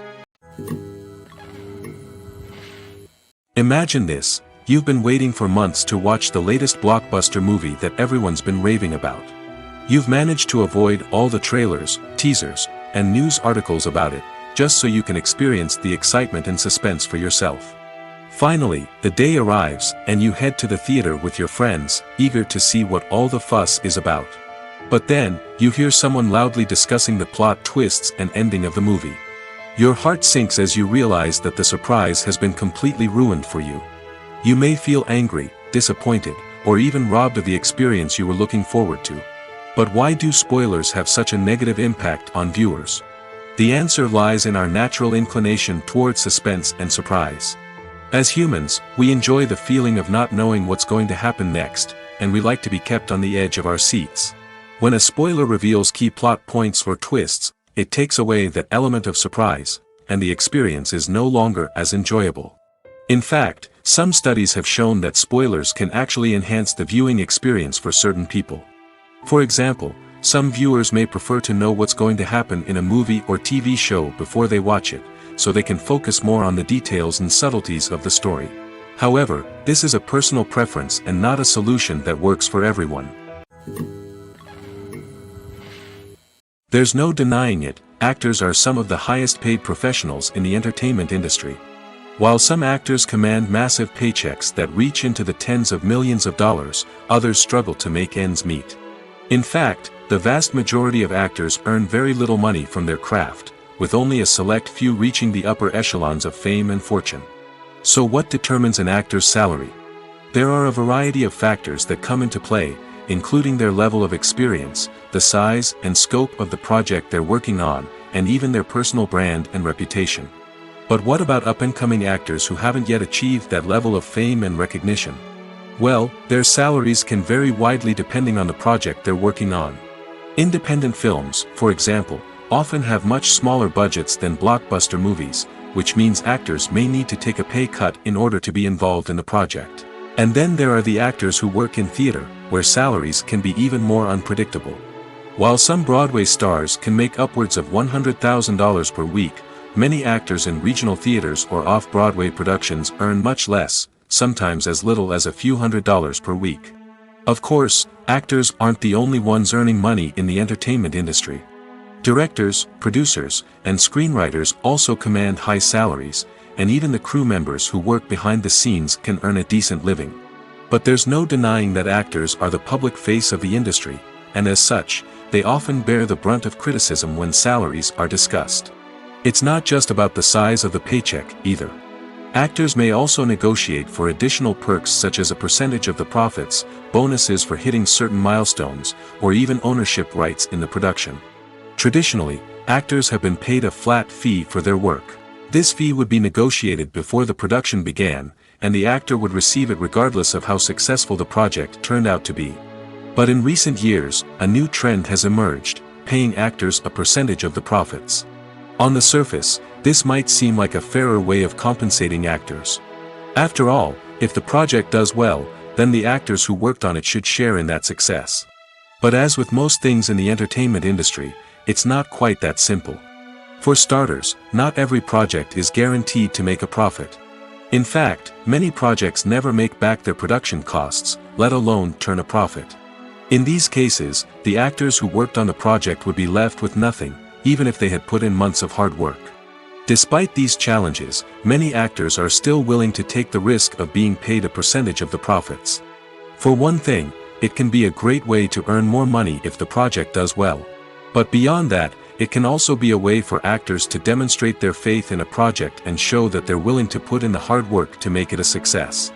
Speaker 1: Imagine this, you've been waiting for months to watch the latest blockbuster movie that everyone's been raving about. You've managed to avoid all the trailers, teasers, and news articles about it, just so you can experience the excitement and suspense for yourself. Finally, the day arrives, and you head to the theater with your friends, eager to see what all the fuss is about. But then, you hear someone loudly discussing the plot twists and ending of the movie. Your heart sinks as you realize that the surprise has been completely ruined for you. You may feel angry, disappointed, or even robbed of the experience you were looking forward to. But why do spoilers have such a negative impact on viewers? The answer lies in our natural inclination toward suspense and surprise. As humans, we enjoy the feeling of not knowing what's going to happen next, and we like to be kept on the edge of our seats. When a spoiler reveals key plot points or twists, it takes away that element of surprise, and the experience is no longer as enjoyable. In fact, some studies have shown that spoilers can actually enhance the viewing experience for certain people. For example, some viewers may prefer to know what's going to happen in a movie or TV show before they watch it, so they can focus more on the details and subtleties of the story. However, this is a personal preference and not a solution that works for everyone. There's no denying it, actors are some of the highest paid professionals in the entertainment industry. While some actors command massive paychecks that reach into the tens of millions of dollars, others struggle to make ends meet. In fact, the vast majority of actors earn very little money from their craft, with only a select few reaching the upper echelons of fame and fortune. So what determines an actor's salary? There are a variety of factors that come into play, including their level of experience, the size and scope of the project they're working on, and even their personal brand and reputation. But what about up-and-coming actors who haven't yet achieved that level of fame and recognition? Well, their salaries can vary widely depending on the project they're working on. Independent films, for example, often have much smaller budgets than blockbuster movies, which means actors may need to take a pay cut in order to be involved in the project. And then there are the actors who work in theater, where salaries can be even more unpredictable. While some Broadway stars can make upwards of $100,000 per week, many actors in regional theaters or off-Broadway productions earn much less, sometimes as little as a few $100s per week. Of course, actors aren't the only ones earning money in the entertainment industry. Directors, producers, and screenwriters also command high salaries, and even the crew members who work behind the scenes can earn a decent living. But there's no denying that actors are the public face of the industry, and as such, they often bear the brunt of criticism when salaries are discussed. It's not just about the size of the paycheck, either. Actors may also negotiate for additional perks such as a percentage of the profits, bonuses for hitting certain milestones, or even ownership rights in the production. Traditionally, actors have been paid a flat fee for their work. This fee would be negotiated before the production began, and the actor would receive it regardless of how successful the project turned out to be. But in recent years, a new trend has emerged, paying actors a percentage of the profits. On the surface, this might seem like a fairer way of compensating actors. After all, if the project does well, then the actors who worked on it should share in that success. But as with most things in the entertainment industry, it's not quite that simple. For starters, not every project is guaranteed to make a profit. In fact, many projects never make back their production costs, let alone turn a profit. In these cases, the actors who worked on the project would be left with nothing, even if they had put in months of hard work. Despite these challenges, many actors are still willing to take the risk of being paid a percentage of the profits. For one thing, it can be a great way to earn more money if the project does well. But beyond that, it can also be a way for actors to demonstrate their faith in a project and show that they're willing to put in the hard work to make it a success.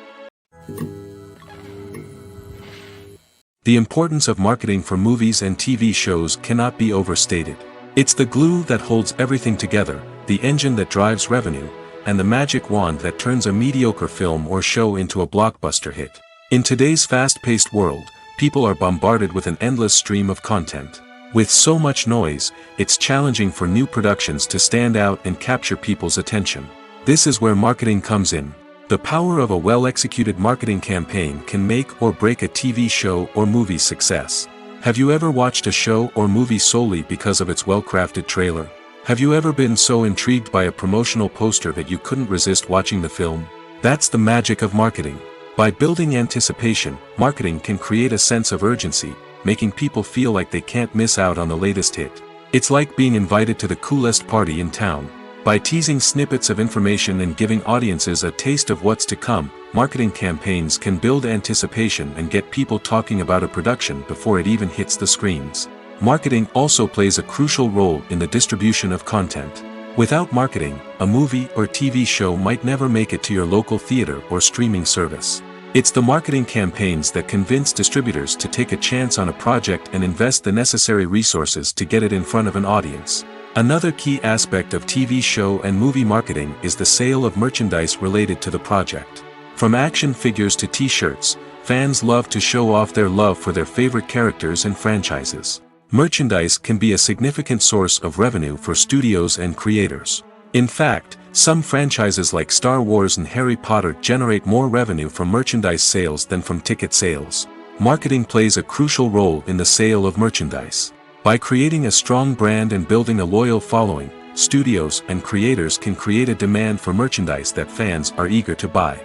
Speaker 1: The importance of marketing for movies and TV shows cannot be overstated. It's the glue that holds everything together, the engine that drives revenue, and the magic wand that turns a mediocre film or show into a blockbuster hit. In today's fast-paced world, people are bombarded with an endless stream of content. With so much noise, it's challenging for new productions to stand out and capture people's attention. This is where marketing comes in. The power of a well-executed marketing campaign can make or break a TV show or movie's success. Have you ever watched a show or movie solely because of its well-crafted trailer? Have you ever been so intrigued by a promotional poster that you couldn't resist watching the film? That's the magic of marketing. By building anticipation, marketing can create a sense of urgency, making people feel like they can't miss out on the latest hit. It's like being invited to the coolest party in town. By teasing snippets of information and giving audiences a taste of what's to come, marketing campaigns can build anticipation and get people talking about a production before it even hits the screens. Marketing also plays a crucial role in the distribution of content. Without marketing, a movie or TV show might never make it to your local theater or streaming service. It's the marketing campaigns that convince distributors to take a chance on a project and invest the necessary resources to get it in front of an audience. Another key aspect of TV show and movie marketing is the sale of merchandise related to the project. From action figures to t-shirts, fans love to show off their love for their favorite characters and franchises. Merchandise can be a significant source of revenue for studios and creators. In fact, some franchises like Star Wars and Harry Potter generate more revenue from merchandise sales than from ticket sales. Marketing plays a crucial role in the sale of merchandise. By creating a strong brand and building a loyal following, studios and creators can create a demand for merchandise that fans are eager to buy.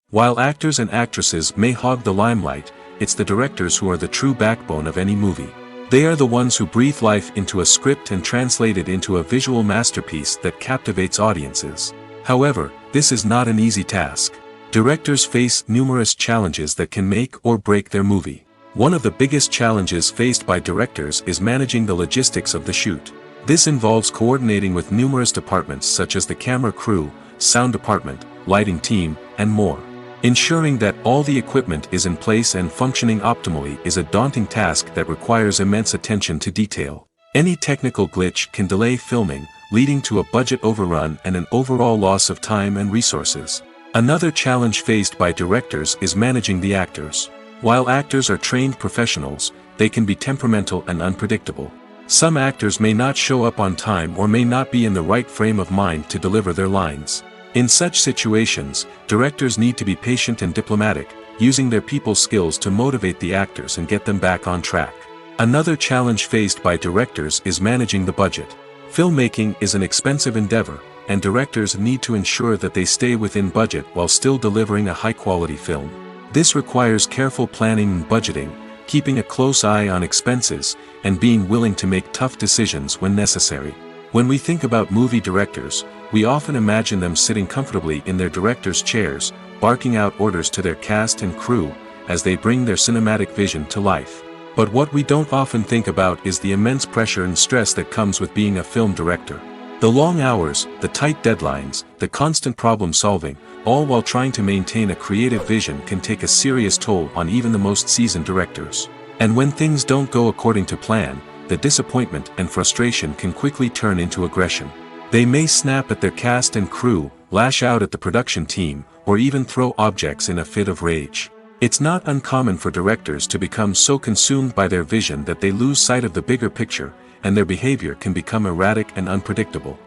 Speaker 1: While actors and actresses may hog the limelight, it's the directors who are the true backbone of any movie. They are the ones who breathe life into a script and translate it into a visual masterpiece that captivates audiences. However, this is not an easy task. Directors face numerous challenges that can make or break their movie. One of the biggest challenges faced by directors is managing the logistics of the shoot. This involves coordinating with numerous departments such as the camera crew, sound department, lighting team, and more. Ensuring that all the equipment is in place and functioning optimally is a daunting task that requires immense attention to detail. Any technical glitch can delay filming, leading to a budget overrun and an overall loss of time and resources. Another challenge faced by directors is managing the actors. While actors are trained professionals, they can be temperamental and unpredictable. Some actors may not show up on time or may not be in the right frame of mind to deliver their lines. In such situations, directors need to be patient and diplomatic, using their people skills to motivate the actors and get them back on track. Another challenge faced by directors is managing the budget. Filmmaking is an expensive endeavor, and directors need to ensure that they stay within budget while still delivering a high-quality film. This requires careful planning and budgeting, keeping a close eye on expenses, and being willing to make tough decisions when necessary. When we think about movie directors, we often imagine them sitting comfortably in their director's chairs, barking out orders to their cast and crew, as they bring their cinematic vision to life. But what we don't often think about is the immense pressure and stress that comes with being a film director. The long hours, the tight deadlines, the constant problem-solving, all while trying to maintain a creative vision can take a serious toll on even the most seasoned directors. And when things don't go according to plan, the disappointment and frustration can quickly turn into aggression. They may snap at their cast and crew, lash out at the production team, or even throw objects in a fit of rage. It's not uncommon for directors to become so consumed by their vision that they lose sight of the bigger picture, and their behavior can become erratic and unpredictable.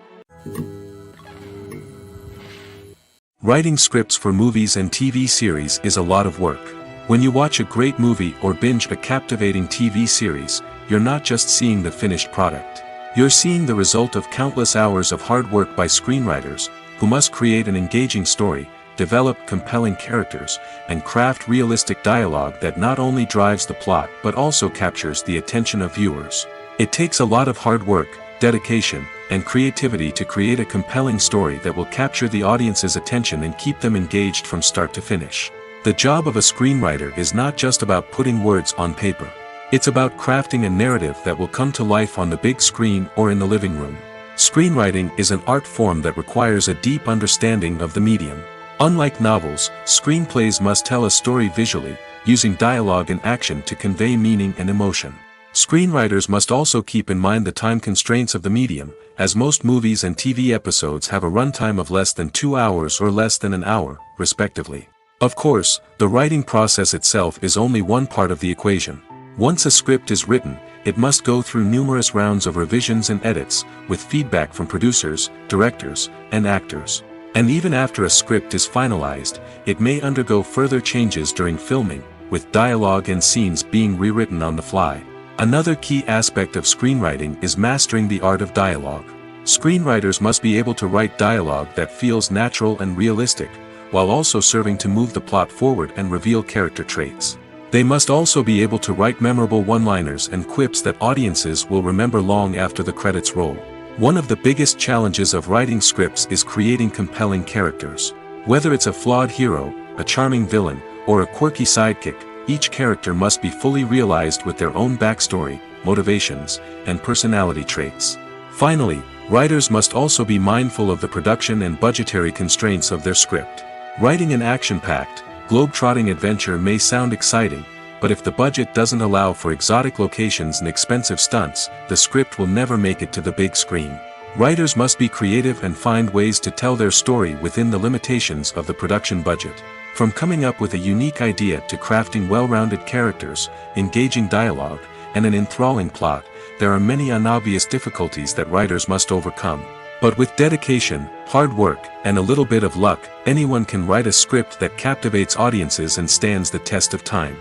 Speaker 1: Writing scripts for movies and TV series is a lot of work. When you watch a great movie or binge a captivating TV series, you're not just seeing the finished product. You're seeing the result of countless hours of hard work by screenwriters, who must create an engaging story, develop compelling characters, and craft realistic dialogue that not only drives the plot but also captures the attention of viewers. It takes a lot of hard work, dedication, and creativity to create a compelling story that will capture the audience's attention and keep them engaged from start to finish. The job of a screenwriter is not just about putting words on paper. It's about crafting a narrative that will come to life on the big screen or in the living room. Screenwriting is an art form that requires a deep understanding of the medium. Unlike novels, screenplays must tell a story visually, using dialogue and action to convey meaning and emotion. Screenwriters must also keep in mind the time constraints of the medium, as most movies and TV episodes have a runtime of less than 2 hours or less than an hour, respectively. Of course, the writing process itself is only one part of the equation. Once a script is written, it must go through numerous rounds of revisions and edits, with feedback from producers, directors, and actors. And even after a script is finalized, it may undergo further changes during filming, with dialogue and scenes being rewritten on the fly. Another key aspect of screenwriting is mastering the art of dialogue. Screenwriters must be able to write dialogue that feels natural and realistic, while also serving to move the plot forward and reveal character traits. They must also be able to write memorable one-liners and quips that audiences will remember long after the credits roll. One of the biggest challenges of writing scripts is creating compelling characters. Whether it's a flawed hero, a charming villain, or a quirky sidekick, each character must be fully realized with their own backstory, motivations, and personality traits. Finally, writers must also be mindful of the production and budgetary constraints of their script. Writing an action-packed, globe-trotting adventure may sound exciting, but if the budget doesn't allow for exotic locations and expensive stunts, the script will never make it to the big screen. Writers must be creative and find ways to tell their story within the limitations of the production budget. From coming up with a unique idea to crafting well-rounded characters, engaging dialogue, and an enthralling plot, there are many unobvious difficulties that writers must overcome. But with dedication, hard work, and a little bit of luck, anyone can write a script that captivates audiences and stands the test of time.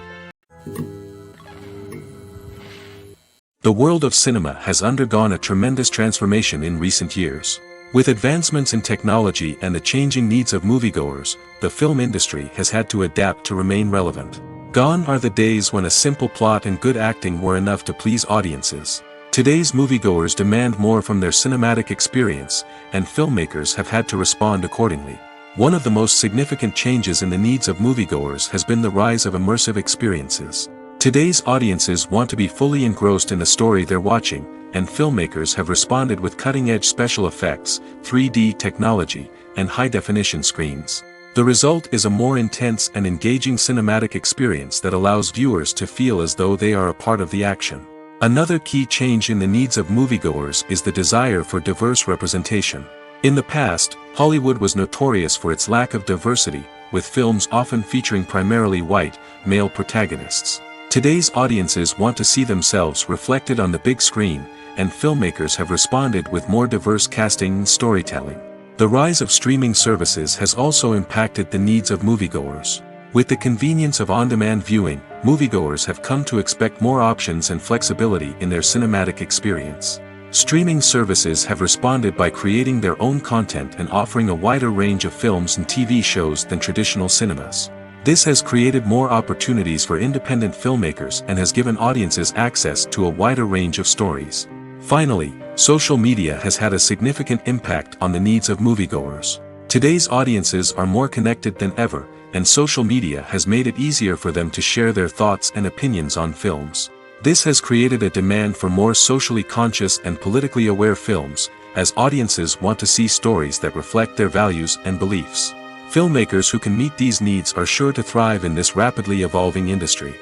Speaker 1: The world of cinema has undergone a tremendous transformation in recent years. With advancements in technology and the changing needs of moviegoers, the film industry has had to adapt to remain relevant. Gone are the days when a simple plot and good acting were enough to please audiences. Today's moviegoers demand more from their cinematic experience, and filmmakers have had to respond accordingly. One of the most significant changes in the needs of moviegoers has been the rise of immersive experiences. Today's audiences want to be fully engrossed in the story they're watching, and filmmakers have responded with cutting-edge special effects, 3D technology, and high-definition screens. The result is a more intense and engaging cinematic experience that allows viewers to feel as though they are a part of the action. Another key change in the needs of moviegoers is the desire for diverse representation. In the past, Hollywood was notorious for its lack of diversity, with films often featuring primarily white, male protagonists. Today's audiences want to see themselves reflected on the big screen, and filmmakers have responded with more diverse casting and storytelling. The rise of streaming services has also impacted the needs of moviegoers. With the convenience of on-demand viewing, moviegoers have come to expect more options and flexibility in their cinematic experience. Streaming services have responded by creating their own content and offering a wider range of films and TV shows than traditional cinemas. This has created more opportunities for independent filmmakers and has given audiences access to a wider range of stories. Finally, social media has had a significant impact on the needs of moviegoers. Today's audiences are more connected than ever, and social media has made it easier for them to share their thoughts and opinions on films. This has created a demand for more socially conscious and politically aware films, as audiences want to see stories that reflect their values and beliefs. Filmmakers who can meet these needs are sure to thrive in this rapidly evolving industry.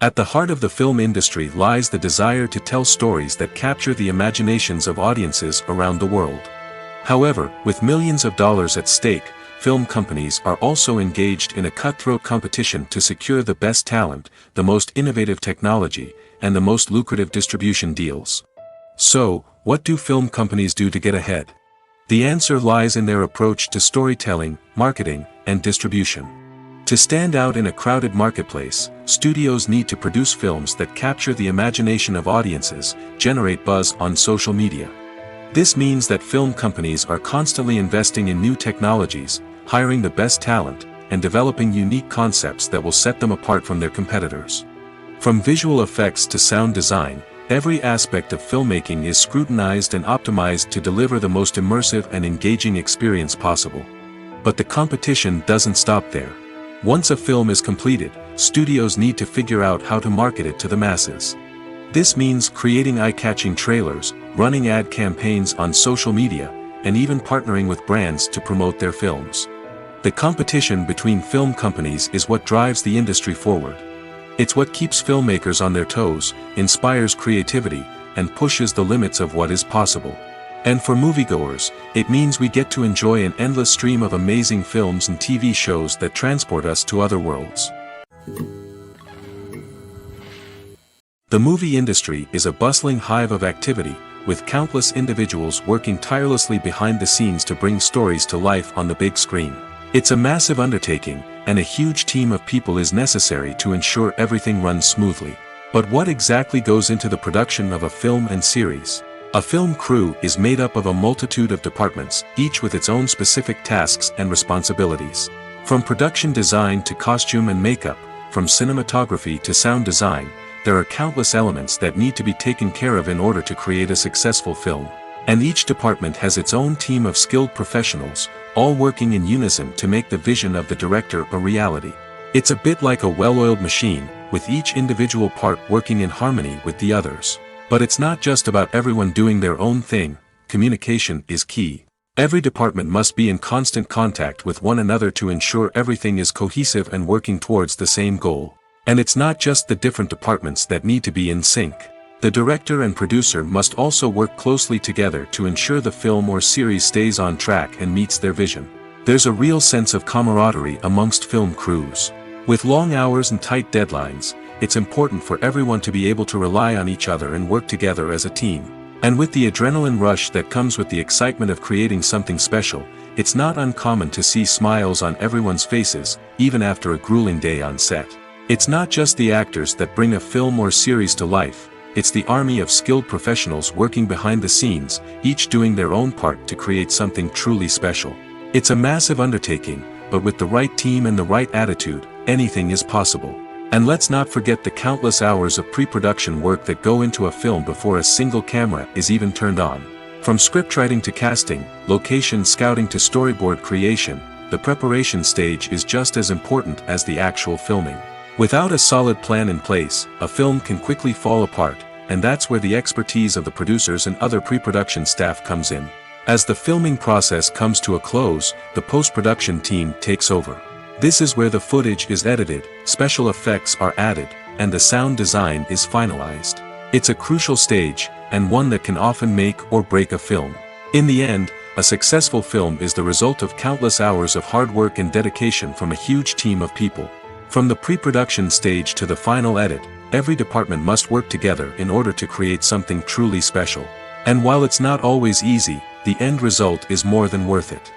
Speaker 1: At the heart of the film industry lies the desire to tell stories that capture the imaginations of audiences around the world. However, with millions of dollars at stake, film companies are also engaged in a cutthroat competition to secure the best talent, the most innovative technology, and the most lucrative distribution deals. So, what do film companies do to get ahead? The answer lies in their approach to storytelling, marketing, and distribution. To stand out in a crowded marketplace, studios need to produce films that capture the imagination of audiences, generate buzz on social media. This means that film companies are constantly investing in new technologies, hiring the best talent, and developing unique concepts that will set them apart from their competitors. From visual effects to sound design, every aspect of filmmaking is scrutinized and optimized to deliver the most immersive and engaging experience possible. But the competition doesn't stop there. Once a film is completed, studios need to figure out how to market it to the masses. This means creating eye-catching trailers, running ad campaigns on social media, and even partnering with brands to promote their films. The competition between film companies is what drives the industry forward. It's what keeps filmmakers on their toes, inspires creativity, and pushes the limits of what is possible. And for moviegoers, it means we get to enjoy an endless stream of amazing films and TV shows that transport us to other worlds. The movie industry is a bustling hive of activity, with countless individuals working tirelessly behind the scenes to bring stories to life on the big screen. It's a massive undertaking, and a huge team of people is necessary to ensure everything runs smoothly. But what exactly goes into the production of a film and series? A film crew is made up of a multitude of departments, each with its own specific tasks and responsibilities. From production design to costume and makeup, from cinematography to sound design, there are countless elements that need to be taken care of in order to create a successful film. And each department has its own team of skilled professionals, all working in unison to make the vision of the director a reality. It's a bit like a well-oiled machine, with each individual part working in harmony with the others. But it's not just about everyone doing their own thing. Communication is key. Every department must be in constant contact with one another to ensure everything is cohesive and working towards the same goal. And it's not just the different departments that need to be in sync. The director and producer must also work closely together to ensure the film or series stays on track and meets their vision. There's a real sense of camaraderie amongst film crews. With long hours and tight deadlines, it's important for everyone to be able to rely on each other and work together as a team. And with the adrenaline rush that comes with the excitement of creating something special, it's not uncommon to see smiles on everyone's faces, even after a grueling day on set. It's not just the actors that bring a film or series to life, it's the army of skilled professionals working behind the scenes, each doing their own part to create something truly special. It's a massive undertaking, but with the right team and the right attitude, anything is possible. And let's not forget the countless hours of pre-production work that go into a film before a single camera is even turned on. From scriptwriting to casting, location scouting to storyboard creation, the preparation stage is just as important as the actual filming. Without a solid plan in place, a film can quickly fall apart, and that's where the expertise of the producers and other pre-production staff comes in. As the filming process comes to a close, the post-production team takes over. This is where the footage is edited, special effects are added, and the sound design is finalized. It's a crucial stage, and one that can often make or break a film. In the end, a successful film is the result of countless hours of hard work and dedication from a huge team of people. From the pre-production stage to the final edit, every department must work together in order to create something truly special. And while it's not always easy, the end result is more than worth it.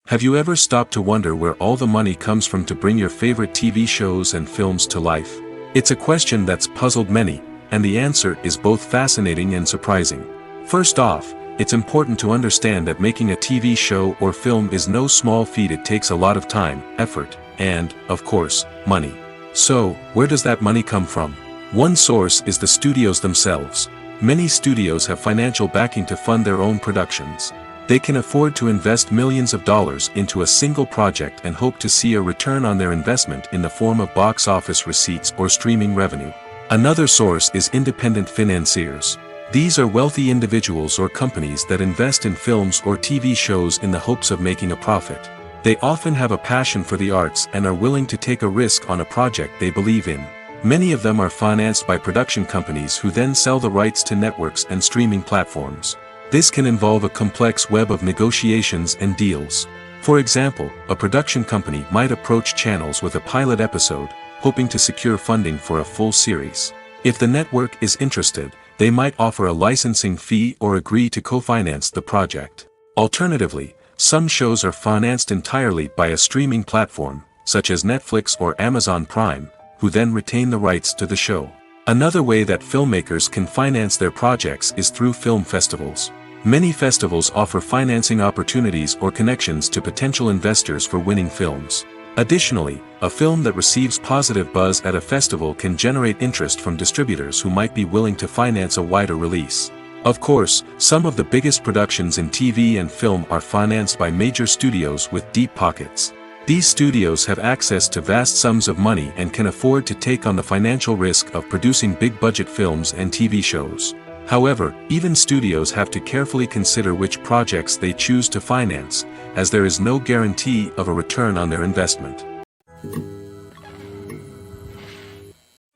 Speaker 1: Have you ever stopped to wonder where all the money comes from to bring your favorite TV shows and films to life? It's a question that's puzzled many, and the answer is both fascinating and surprising. First off, it's important to understand that making a TV show or film is no small feat. It takes a lot of time, effort, and, of course, money. So, where does that money come from? One source is the studios themselves. Many studios have financial backing to fund their own productions. They can afford to invest millions of dollars into a single project and hope to see a return on their investment in the form of box office receipts or streaming revenue. Another source is independent financiers. These are wealthy individuals or companies that invest in films or TV shows in the hopes of making a profit. They often have a passion for the arts and are willing to take a risk on a project they believe in. Many of them are financed by production companies who then sell the rights to networks and streaming platforms. This can involve a complex web of negotiations and deals. For example, a production company might approach channels with a pilot episode, hoping to secure funding for a full series. If the network is interested, they might offer a licensing fee or agree to co-finance the project. Alternatively, some shows are financed entirely by a streaming platform, such as Netflix or Amazon Prime, who then retain the rights to the show. Another way that filmmakers can finance their projects is through film festivals. Many festivals offer financing opportunities or connections to potential investors for winning films. Additionally, a film that receives positive buzz at a festival can generate interest from distributors who might be willing to finance a wider release. Of course, some of the biggest productions in TV and film are financed by major studios with deep pockets. These studios have access to vast sums of money and can afford to take on the financial risk of producing big-budget films and TV shows. However, even studios have to carefully consider which projects they choose to finance, as there is no guarantee of a return on their investment.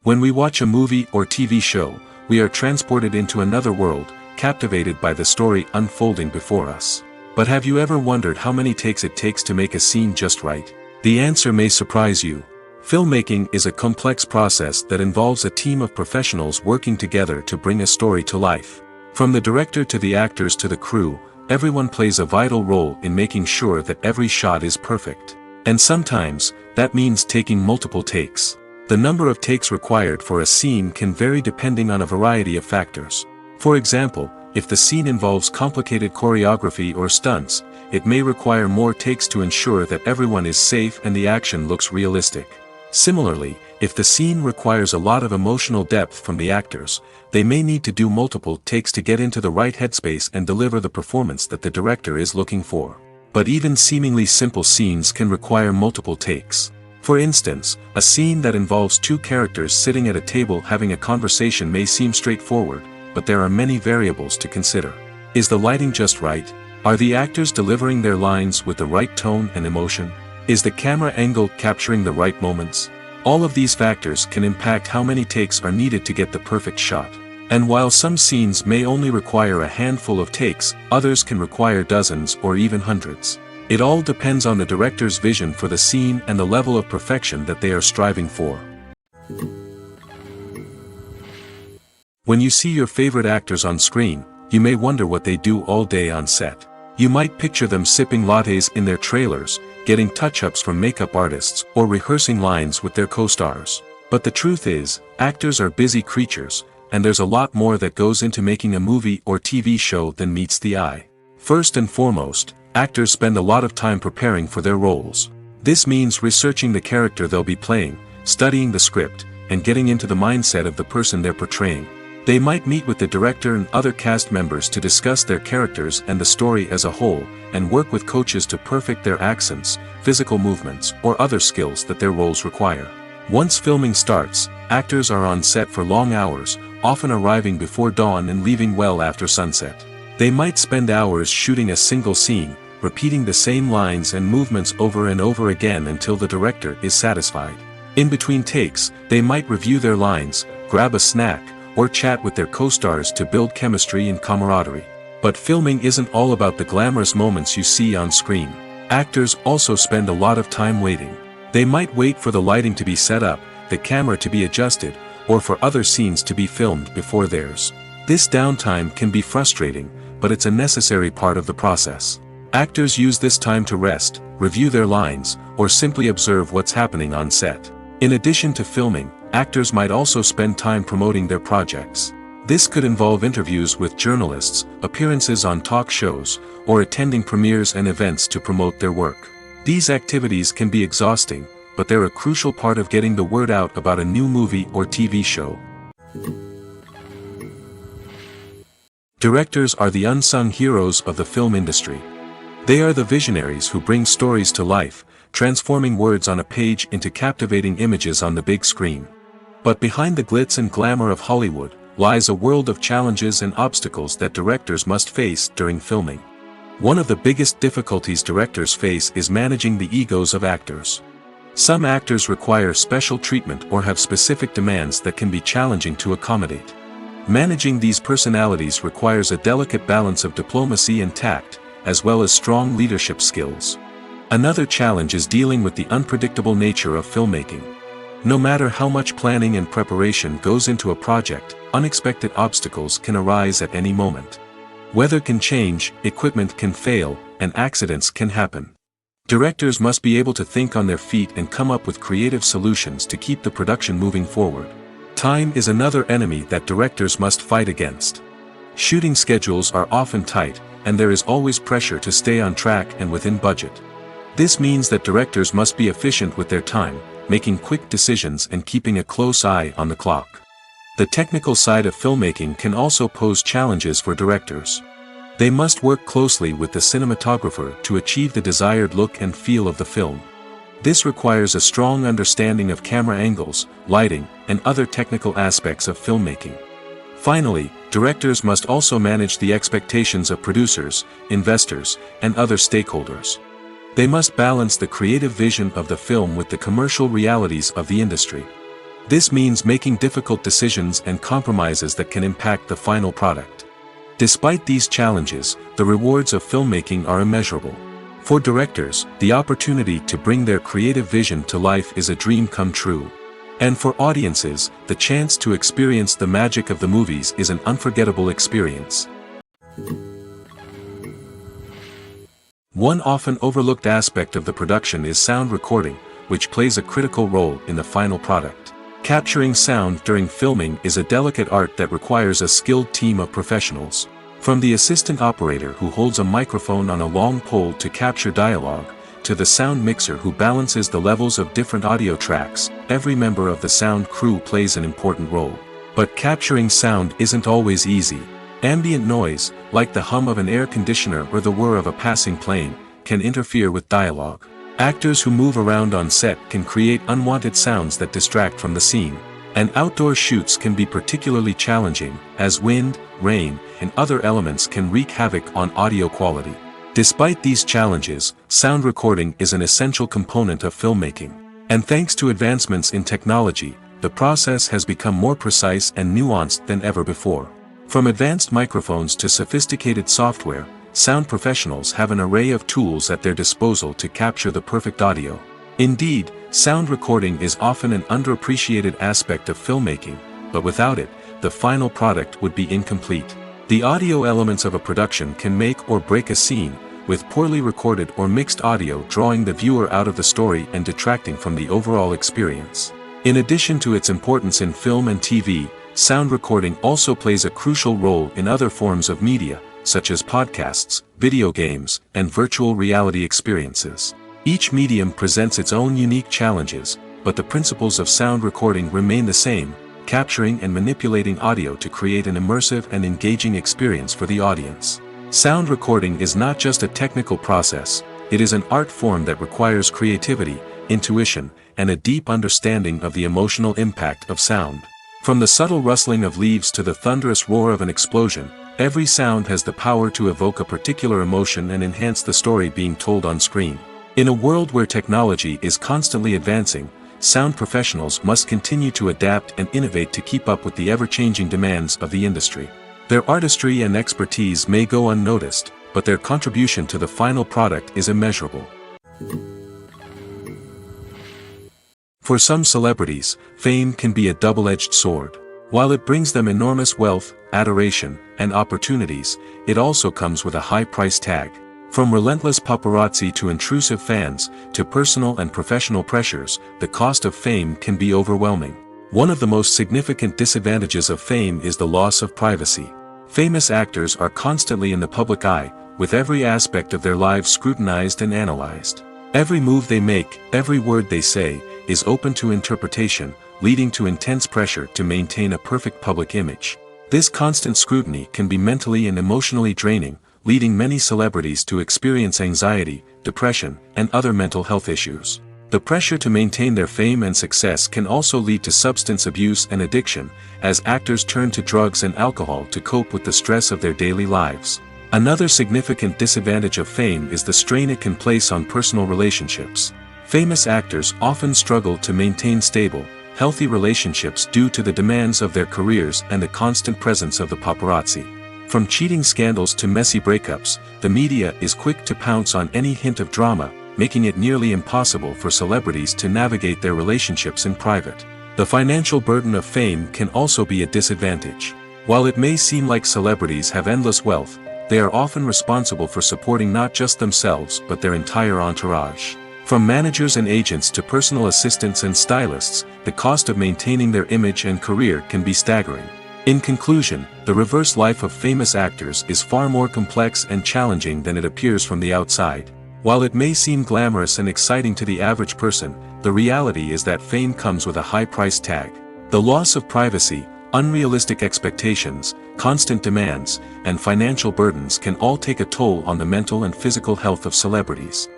Speaker 1: When we watch a movie or TV show, we are transported into another world, captivated by the story unfolding before us. But have you ever wondered how many takes it takes to make a scene just right? The answer may surprise you. Filmmaking is a complex process that involves a team of professionals working together to bring a story to life. From the director to the actors to the crew, everyone plays a vital role in making sure that every shot is perfect. And sometimes, that means taking multiple takes. The number of takes required for a scene can vary depending on a variety of factors. For example, if the scene involves complicated choreography or stunts, it may require more takes to ensure that everyone is safe and the action looks realistic. Similarly, if the scene requires a lot of emotional depth from the actors, they may need to do multiple takes to get into the right headspace and deliver the performance that the director is looking for. But even seemingly simple scenes can require multiple takes. For instance, a scene that involves two characters sitting at a table having a conversation may seem straightforward, but there are many variables to consider. Is the lighting just right? Are the actors delivering their lines with the right tone and emotion? Is the camera angle capturing the right moments? All of these factors can impact how many takes are needed to get the perfect shot. And while some scenes may only require a handful of takes, others can require dozens or even hundreds. It all depends on the director's vision for the scene and the level of perfection that they are striving for. When you see your favorite actors on screen, you may wonder what they do all day on set. You might picture them sipping lattes in their trailers, getting touch-ups from makeup artists, or rehearsing lines with their co-stars. But the truth is, actors are busy creatures, and there's a lot more that goes into making a movie or TV show than meets the eye. First and foremost, actors spend a lot of time preparing for their roles. This means researching the character they'll be playing, studying the script, and getting into the mindset of the person they're portraying. They might meet with the director and other cast members to discuss their characters and the story as a whole, and work with coaches to perfect their accents, physical movements, or other skills that their roles require. Once filming starts, actors are on set for long hours, often arriving before dawn and leaving well after sunset. They might spend hours shooting a single scene, repeating the same lines and movements over and over again until the director is satisfied. In between takes, they might review their lines, grab a snack, or chat with their co-stars to build chemistry and camaraderie. But filming isn't all about the glamorous moments you see on screen. Actors also spend a lot of time waiting. They might wait for the lighting to be set up, the camera to be adjusted, or for other scenes to be filmed before theirs. This downtime can be frustrating, but it's a necessary part of the process. Actors use this time to rest, review their lines, or simply observe what's happening on set. In addition to filming, actors might also spend time promoting their projects. This could involve interviews with journalists, appearances on talk shows, or attending premieres and events to promote their work. These activities can be exhausting, but they're a crucial part of getting the word out about a new movie or TV show. Directors are the unsung heroes of the film industry. They are the visionaries who bring stories to life, transforming words on a page into captivating images on the big screen. But behind the glitz and glamour of Hollywood, lies a world of challenges and obstacles that directors must face during filming. One of the biggest difficulties directors face is managing the egos of actors. Some actors require special treatment or have specific demands that can be challenging to accommodate. Managing these personalities requires a delicate balance of diplomacy and tact, as well as strong leadership skills. Another challenge is dealing with the unpredictable nature of filmmaking. No matter how much planning and preparation goes into a project, unexpected obstacles can arise at any moment. Weather can change, equipment can fail, and accidents can happen. Directors must be able to think on their feet and come up with creative solutions to keep the production moving forward. Time is another enemy that directors must fight against. Shooting schedules are often tight, and there is always pressure to stay on track and within budget. This means that directors must be efficient with their time, making quick decisions and keeping a close eye on the clock. The technical side of filmmaking can also pose challenges for directors. They must work closely with the cinematographer to achieve the desired look and feel of the film. This requires a strong understanding of camera angles, lighting, and other technical aspects of filmmaking. Finally, directors must also manage the expectations of producers, investors, and other stakeholders. They must balance the creative vision of the film with the commercial realities of the industry. This means making difficult decisions and compromises that can impact the final product. Despite these challenges, the rewards of filmmaking are immeasurable. For directors, the opportunity to bring their creative vision to life is a dream come true. And for audiences, the chance to experience the magic of the movies is an unforgettable experience. One often overlooked aspect of the production is sound recording, which plays a critical role in the final product. Capturing sound during filming is a delicate art that requires a skilled team of professionals. From the assistant operator who holds a microphone on a long pole to capture dialogue, to the sound mixer who balances the levels of different audio tracks, every member of the sound crew plays an important role. But capturing sound isn't always easy. Ambient noise, like the hum of an air conditioner or the whir of a passing plane, can interfere with dialogue. Actors who move around on set can create unwanted sounds that distract from the scene. And outdoor shoots can be particularly challenging, as wind, rain, and other elements can wreak havoc on audio quality. Despite these challenges, sound recording is an essential component of filmmaking. And thanks to advancements in technology, the process has become more precise and nuanced than ever before. From advanced microphones to sophisticated software, sound professionals have an array of tools at their disposal to capture the perfect audio. Indeed, sound recording is often an underappreciated aspect of filmmaking, but without it, the final product would be incomplete. The audio elements of a production can make or break a scene, with poorly recorded or mixed audio drawing the viewer out of the story and detracting from the overall experience. In addition to its importance in film and TV, sound recording also plays a crucial role in other forms of media, such as podcasts, video games, and virtual reality experiences. Each medium presents its own unique challenges, but the principles of sound recording remain the same, capturing and manipulating audio to create an immersive and engaging experience for the audience. Sound recording is not just a technical process, it is an art form that requires creativity, intuition, and a deep understanding of the emotional impact of sound. From the subtle rustling of leaves to the thunderous roar of an explosion, every sound has the power to evoke a particular emotion and enhance the story being told on screen. In a world where technology is constantly advancing, sound professionals must continue to adapt and innovate to keep up with the ever-changing demands of the industry. Their artistry and expertise may go unnoticed, but their contribution to the final product is immeasurable. For some celebrities, fame can be a double-edged sword. While it brings them enormous wealth, adoration, and opportunities, it also comes with a high price tag. From relentless paparazzi to intrusive fans, to personal and professional pressures, the cost of fame can be overwhelming. One of the most significant disadvantages of fame is the loss of privacy. Famous actors are constantly in the public eye, with every aspect of their lives scrutinized and analyzed. Every move they make, every word they say, is open to interpretation, leading to intense pressure to maintain a perfect public image. This constant scrutiny can be mentally and emotionally draining, leading many celebrities to experience anxiety, depression, and other mental health issues. The pressure to maintain their fame and success can also lead to substance abuse and addiction, as actors turn to drugs and alcohol to cope with the stress of their daily lives. Another significant disadvantage of fame is the strain it can place on personal relationships. Famous actors often struggle to maintain stable, healthy relationships due to the demands of their careers and the constant presence of the paparazzi. From cheating scandals to messy breakups, the media is quick to pounce on any hint of drama, making it nearly impossible for celebrities to navigate their relationships in private. The financial burden of fame can also be a disadvantage. While it may seem like celebrities have endless wealth, they are often responsible for supporting not just themselves but their entire entourage. From managers and agents to personal assistants and stylists, the cost of maintaining their image and career can be staggering. In conclusion, the reverse life of famous actors is far more complex and challenging than it appears from the outside. While it may seem glamorous and exciting to the average person, the reality is that fame comes with a high price tag. The loss of privacy, unrealistic expectations, constant demands, and financial burdens can all take a toll on the mental and physical health of celebrities.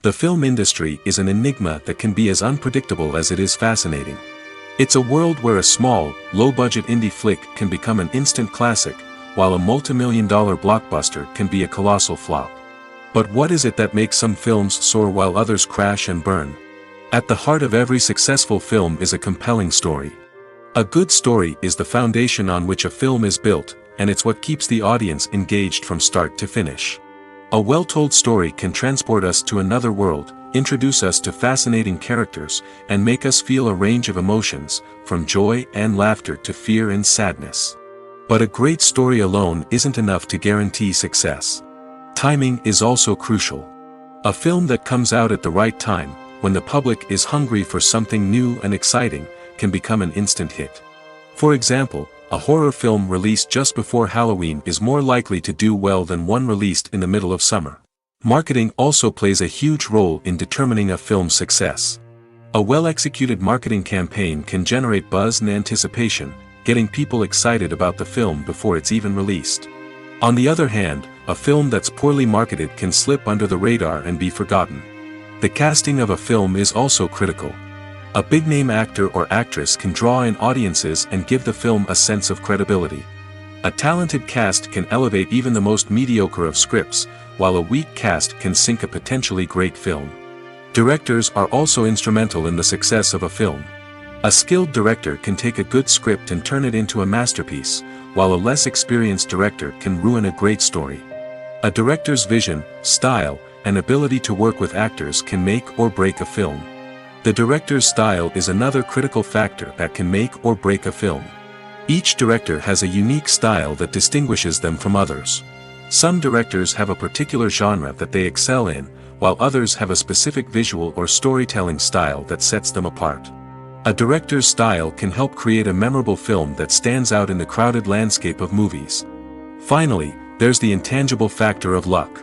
Speaker 1: The film industry is an enigma that can be as unpredictable as it is fascinating. It's a world where a small, low-budget indie flick can become an instant classic, while a multi-million-dollar blockbuster can be a colossal flop. But what is it that makes some films soar while others crash and burn? At the heart of every successful film is a compelling story. A good story is the foundation on which a film is built, and it's what keeps the audience engaged from start to finish. A well-told story can transport us to another world, introduce us to fascinating characters, and make us feel a range of emotions, from joy and laughter to fear and sadness. But a great story alone isn't enough to guarantee success. Timing is also crucial. A film that comes out at the right time, when the public is hungry for something new and exciting, can become an instant hit. For example, a horror film released just before Halloween is more likely to do well than one released in the middle of summer. Marketing also plays a huge role in determining a film's success. A well-executed marketing campaign can generate buzz and anticipation, getting people excited about the film before it's even released. On the other hand, a film that's poorly marketed can slip under the radar and be forgotten. The casting of a film is also critical. A big-name actor or actress can draw in audiences and give the film a sense of credibility. A talented cast can elevate even the most mediocre of scripts, while a weak cast can sink a potentially great film. Directors are also instrumental in the success of a film. A skilled director can take a good script and turn it into a masterpiece, while a less experienced director can ruin a great story. A director's vision, style, and ability to work with actors can make or break a film. The director's style is another critical factor that can make or break a film. Each director has a unique style that distinguishes them from others. Some directors have a particular genre that they excel in, while others have a specific visual or storytelling style that sets them apart. A director's style can help create a memorable film that stands out in the crowded landscape of movies. Finally, there's the intangible factor of luck.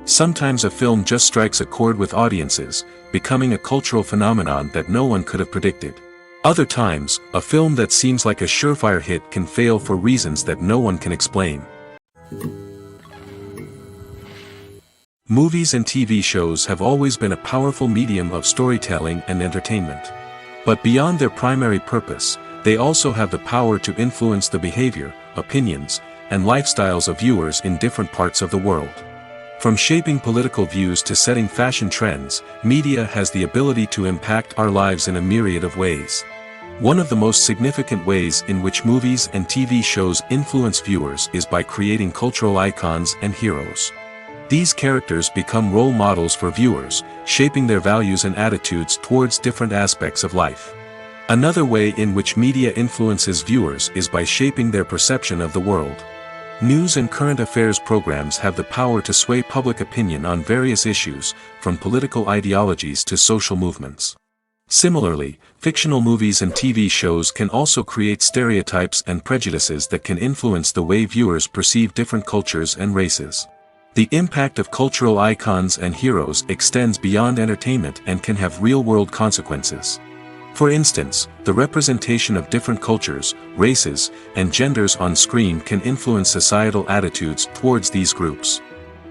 Speaker 1: Sometimes a film just strikes a chord with audiences, becoming a cultural phenomenon that no one could have predicted. Other times, a film that seems like a surefire hit can fail for reasons that no one can explain. Movies and TV shows have always been a powerful medium of storytelling and entertainment. But beyond their primary purpose, they also have the power to influence the behavior, opinions, and lifestyles of viewers in different parts of the world. From shaping political views to setting fashion trends, media has the ability to impact our lives in a myriad of ways. One of the most significant ways in which movies and TV shows influence viewers is by creating cultural icons and heroes. These characters become role models for viewers, shaping their values and attitudes towards different aspects of life. Another way in which media influences viewers is by shaping their perception of the world. News and current affairs programs have the power to sway public opinion on various issues, from political ideologies to social movements. Similarly, fictional movies and TV shows can also create stereotypes and prejudices that can influence the way viewers perceive different cultures and races. The impact of cultural icons and heroes extends beyond entertainment and can have real-world consequences. For instance, the representation of different cultures, races, and genders on screen can influence societal attitudes towards these groups.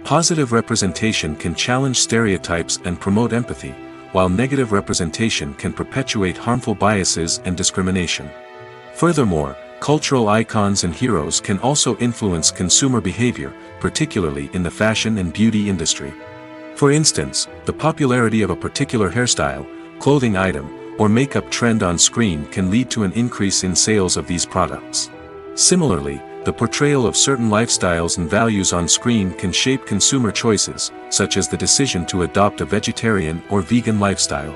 Speaker 1: Positive representation can challenge stereotypes and promote empathy, while negative representation can perpetuate harmful biases and discrimination. Furthermore, cultural icons and heroes can also influence consumer behavior, particularly in the fashion and beauty industry. For instance, the popularity of a particular hairstyle, clothing item, or makeup trend on screen can lead to an increase in sales of these products. Similarly, the portrayal of certain lifestyles and values on screen can shape consumer choices, such as the decision to adopt a vegetarian or vegan lifestyle.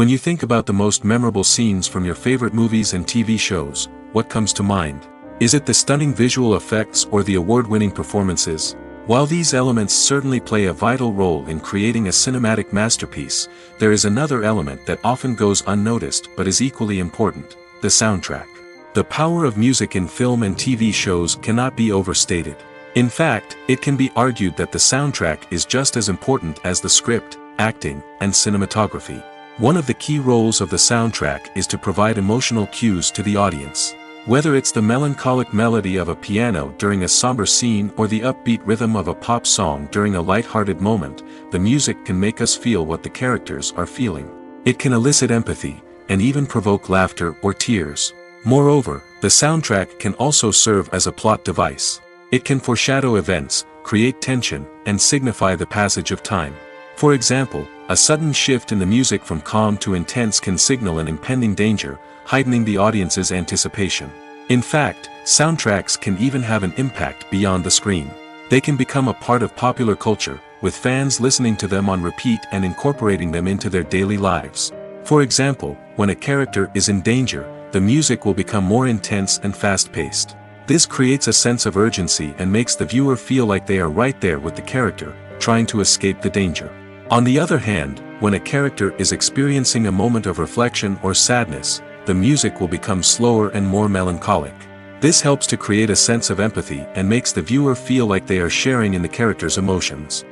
Speaker 1: When you think about the most memorable scenes from your favorite movies and TV shows, what comes to mind? Is it the stunning visual effects or the award-winning performances? While these elements certainly play a vital role in creating a cinematic masterpiece, there is another element that often goes unnoticed but is equally important: the soundtrack. The power of music in film and TV shows cannot be overstated. In fact, it can be argued that the soundtrack is just as important as the script, acting, and cinematography. One of the key roles of the soundtrack is to provide emotional cues to the audience. Whether it's the melancholic melody of a piano during a somber scene or the upbeat rhythm of a pop song during a light-hearted moment, the music can make us feel what the characters are feeling. It can elicit empathy, and even provoke laughter or tears. Moreover, the soundtrack can also serve as a plot device. It can foreshadow events, create tension, and signify the passage of time. For example, a sudden shift in the music from calm to intense can signal an impending danger, heightening the audience's anticipation. In fact, soundtracks can even have an impact beyond the screen. They can become a part of popular culture, with fans listening to them on repeat and incorporating them into their daily lives. For example, when a character is in danger, the music will become more intense and fast-paced. This creates a sense of urgency and makes the viewer feel like they are right there with the character, trying to escape the danger. On the other hand, when a character is experiencing a moment of reflection or sadness, the music will become slower and more melancholic. This helps to create a sense of empathy and makes the viewer feel like they are sharing in the character's emotions.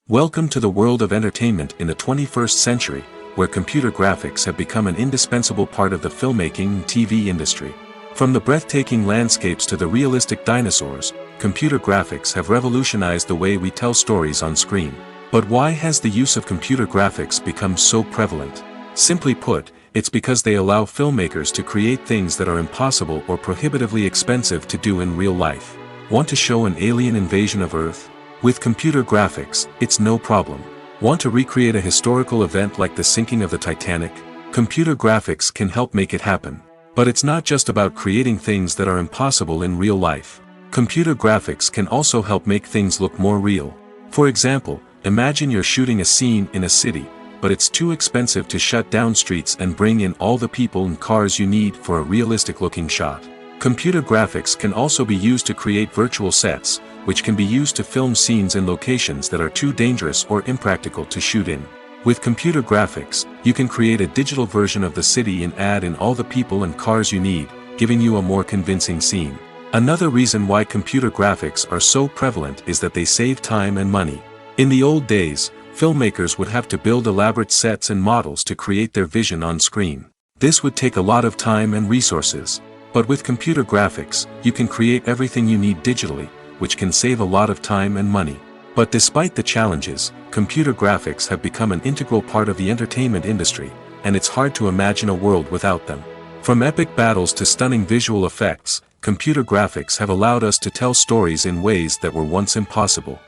Speaker 1: Welcome to the world of entertainment in the 21st century, where computer graphics have become an indispensable part of the filmmaking and TV industry. From the breathtaking landscapes to the realistic dinosaurs, computer graphics have revolutionized the way we tell stories on screen. But why has the use of computer graphics become so prevalent? Simply put, it's because they allow filmmakers to create things that are impossible or prohibitively expensive to do in real life. Want to show an alien invasion of Earth? With computer graphics, it's no problem. Want to recreate a historical event like the sinking of the Titanic? Computer graphics can help make it happen. But it's not just about creating things that are impossible in real life. Computer graphics can also help make things look more real. For example, imagine you're shooting a scene in a city, but it's too expensive to shut down streets and bring in all the people and cars you need for a realistic-looking shot. Computer graphics can also be used to create virtual sets, which can be used to film scenes in locations that are too dangerous or impractical to shoot in. With computer graphics, you can create a digital version of the city and add in all the people and cars you need, giving you a more convincing scene. Another reason why computer graphics are so prevalent is that they save time and money. In the old days, filmmakers would have to build elaborate sets and models to create their vision on screen. This would take a lot of time and resources. But with computer graphics, you can create everything you need digitally, which can save a lot of time and money. But despite the challenges, computer graphics have become an integral part of the entertainment industry, and it's hard to imagine a world without them. From epic battles to stunning visual effects, computer graphics have allowed us to tell stories in ways that were once impossible.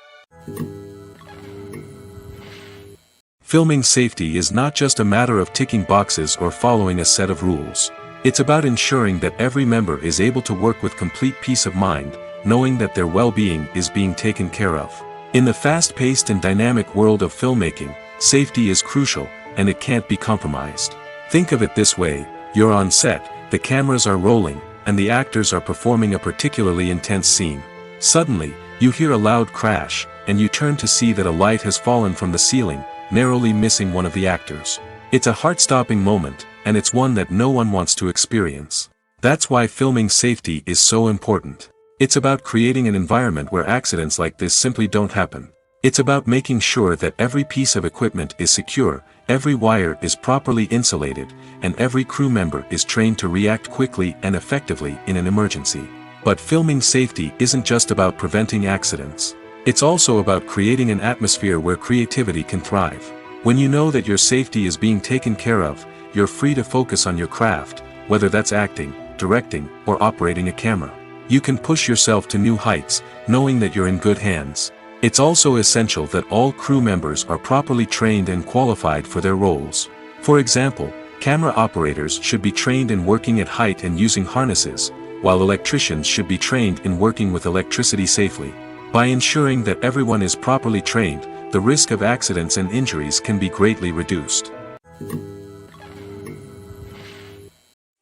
Speaker 1: Filming safety is not just a matter of ticking boxes or following a set of rules. It's about ensuring that every member is able to work with complete peace of mind, knowing that their well-being is being taken care of. In the fast-paced and dynamic world of filmmaking, safety is crucial, and it can't be compromised. Think of it this way: you're on set, the cameras are rolling, and the actors are performing a particularly intense scene. Suddenly, you hear a loud crash, and you turn to see that a light has fallen from the ceiling, narrowly missing one of the actors. It's a heart-stopping moment, and it's one that no one wants to experience. That's why filming safety is so important. It's about creating an environment where accidents like this simply don't happen. It's about making sure that every piece of equipment is secure, every wire is properly insulated, and every crew member is trained to react quickly and effectively in an emergency. But filming safety isn't just about preventing accidents. It's also about creating an atmosphere where creativity can thrive. When you know that your safety is being taken care of, you're free to focus on your craft, whether that's acting, directing, or operating a camera. You can push yourself to new heights, knowing that you're in good hands. It's also essential that all crew members are properly trained and qualified for their roles. For example, camera operators should be trained in working at height and using harnesses, while electricians should be trained in working with electricity safely. By ensuring that everyone is properly trained, the risk of accidents and injuries can be greatly reduced.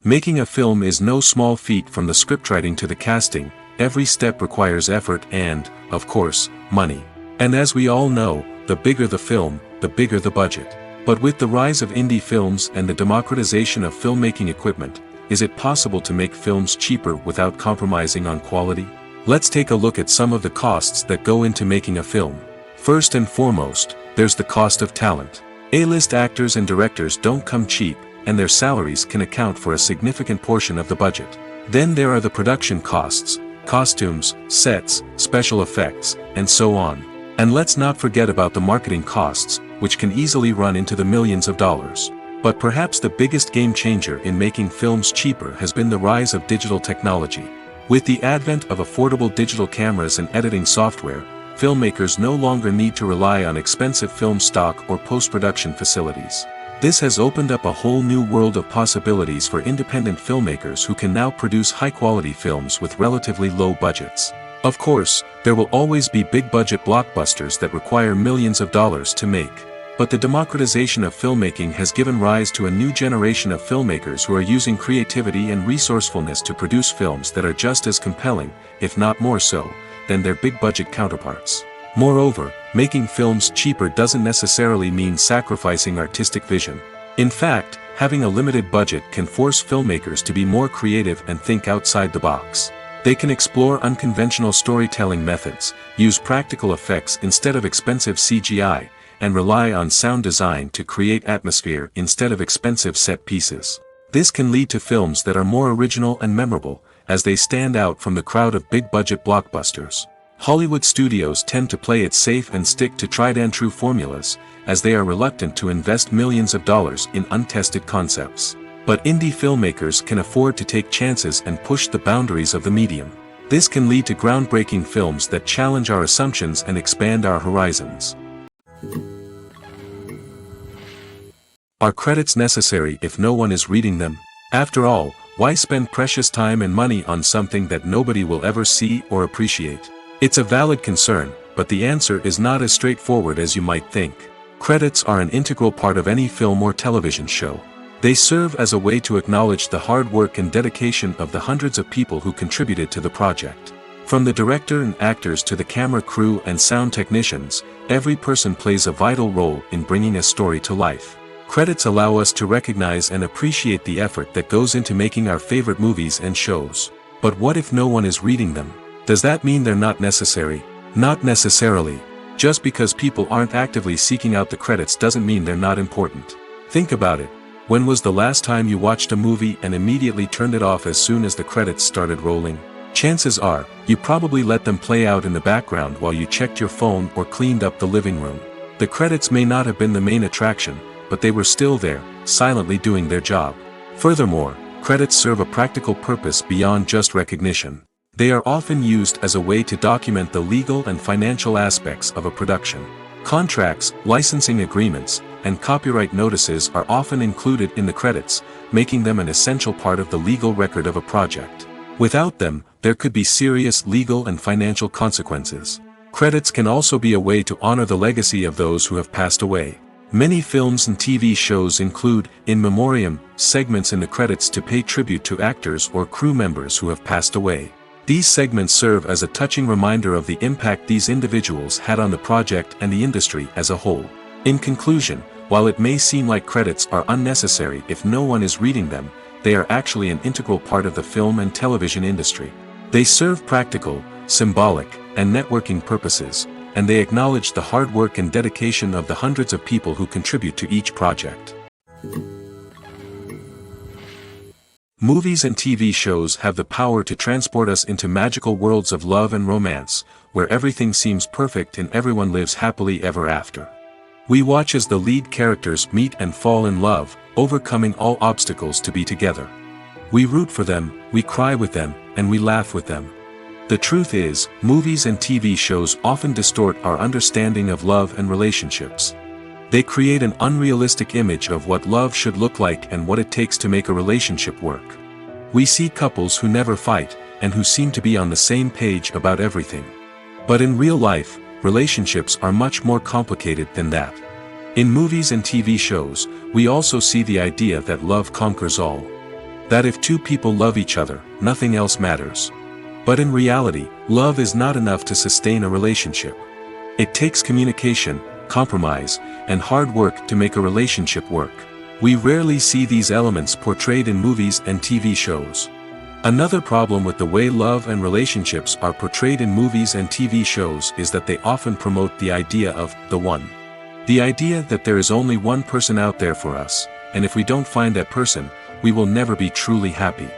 Speaker 1: Making a film is no small feat. From the scriptwriting to the casting, every step requires effort and, of course, money. And as we all know, the bigger the film, the bigger the budget. But with the rise of indie films and the democratization of filmmaking equipment, is it possible to make films cheaper without compromising on quality? Let's take a look at some of the costs that go into making a film. First and foremost, there's the cost of talent. A-list actors and directors don't come cheap, and their salaries can account for a significant portion of the budget. Then there are the production costs, costumes, sets, special effects, and so on. And let's not forget about the marketing costs, which can easily run into the millions of dollars. But perhaps the biggest game changer in making films cheaper has been the rise of digital technology. With the advent of affordable digital cameras and editing software, filmmakers no longer need to rely on expensive film stock or post-production facilities. This has opened up a whole new world of possibilities for independent filmmakers who can now produce high-quality films with relatively low budgets. Of course, there will always be big-budget blockbusters that require millions of dollars to make. But the democratization of filmmaking has given rise to a new generation of filmmakers who are using creativity and resourcefulness to produce films that are just as compelling, if not more so, than their big-budget counterparts. Moreover, making films cheaper doesn't necessarily mean sacrificing artistic vision. In fact, having a limited budget can force filmmakers to be more creative and think outside the box. They can explore unconventional storytelling methods, use practical effects instead of expensive CGI, and rely on sound design to create atmosphere instead of expensive set pieces. This can lead to films that are more original and memorable, as they stand out from the crowd of big-budget blockbusters. Hollywood studios tend to play it safe and stick to tried-and-true formulas, as they are reluctant to invest millions of dollars in untested concepts. But indie filmmakers can afford to take chances and push the boundaries of the medium. This can lead to groundbreaking films that challenge our assumptions and expand our horizons. Are credits necessary if no one is reading them? After all, why spend precious time and money on something that nobody will ever see or appreciate? It's a valid concern, but the answer is not as straightforward as you might think. Credits are an integral part of any film or television show. They serve as a way to acknowledge the hard work and dedication of the hundreds of people who contributed to the project. From the director and actors to the camera crew and sound technicians, every person plays a vital role in bringing a story to life. Credits allow us to recognize and appreciate the effort that goes into making our favorite movies and shows. But what if no one is reading them? Does that mean they're not necessary? Not necessarily. Just because people aren't actively seeking out the credits doesn't mean they're not important. Think about it. When was the last time you watched a movie and immediately turned it off as soon as the credits started rolling? Chances are, you probably let them play out in the background while you checked your phone or cleaned up the living room. The credits may not have been the main attraction, but they were still there, silently doing their job. Furthermore, credits serve a practical purpose beyond just recognition. They are often used as a way to document the legal and financial aspects of a production. Contracts, licensing agreements, and copyright notices are often included in the credits, making them an essential part of the legal record of a project. Without them, there could be serious legal and financial consequences. Credits can also be a way to honor the legacy of those who have passed away. Many films and TV shows include, in memoriam, segments in the credits to pay tribute to actors or crew members who have passed away. These segments serve as a touching reminder of the impact these individuals had on the project and the industry as a whole. In conclusion, while it may seem like credits are unnecessary if no one is reading them, they are actually an integral part of the film and television industry. They serve practical, symbolic, and networking purposes, and they acknowledge the hard work and dedication of the hundreds of people who contribute to each project. Movies and TV shows have the power to transport us into magical worlds of love and romance, where everything seems perfect and everyone lives happily ever after. We watch as the lead characters meet and fall in love, overcoming all obstacles to be together. We root for them, we cry with them, and we laugh with them. The truth is, movies and TV shows often distort our understanding of love and relationships. They create an unrealistic image of what love should look like and what it takes to make a relationship work. We see couples who never fight, and who seem to be on the same page about everything. But in real life, relationships are much more complicated than that. In movies and TV shows, we also see the idea that love conquers all. That if two people love each other, nothing else matters. But in reality, love is not enough to sustain a relationship. It takes communication, compromise, and hard work to make a relationship work. We rarely see these elements portrayed in movies and TV shows. Another problem with the way love and relationships are portrayed in movies and TV shows is that they often promote the idea of the one. The idea that there is only one person out there for us, and if we don't find that person, we will never be truly happy.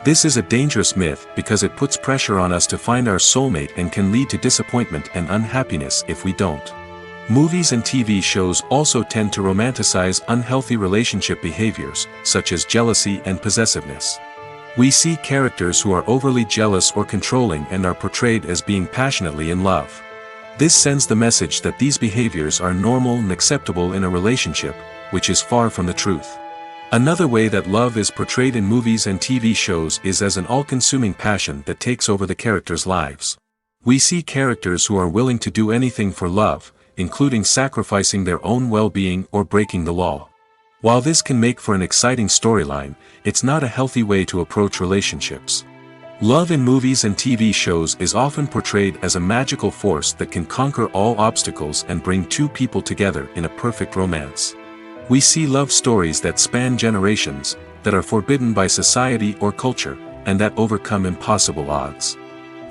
Speaker 1: This is a dangerous myth because it puts pressure on us to find our soulmate and can lead to disappointment and unhappiness if we don't. Movies and TV shows also tend to romanticize unhealthy relationship behaviors, such as jealousy and possessiveness. We see characters who are overly jealous or controlling and are portrayed as being passionately in love. This sends the message that these behaviors are normal and acceptable in a relationship, which is far from the truth. Another way that love is portrayed in movies and TV shows is as an all-consuming passion that takes over the characters' lives. We see characters who are willing to do anything for love, including sacrificing their own well-being or breaking the law. While this can make for an exciting storyline, it's not a healthy way to approach relationships. Love in movies and TV shows is often portrayed as a magical force that can conquer all obstacles and bring two people together in a perfect romance. We see love stories that span generations, that are forbidden by society or culture, and that overcome impossible odds.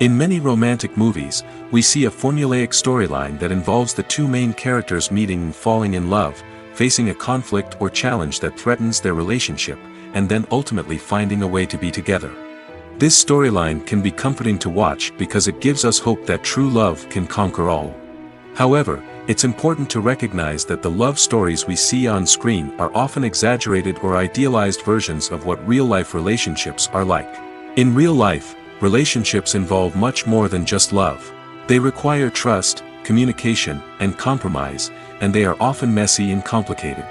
Speaker 1: In many romantic movies, we see a formulaic storyline that involves the two main characters meeting and falling in love, facing a conflict or challenge that threatens their relationship, and then ultimately finding a way to be together. This storyline can be comforting to watch because it gives us hope that true love can conquer all. However, it's important to recognize that the love stories we see on screen are often exaggerated or idealized versions of what real-life relationships are like. In real life, relationships involve much more than just love. They require trust, communication, and compromise, and they are often messy and complicated.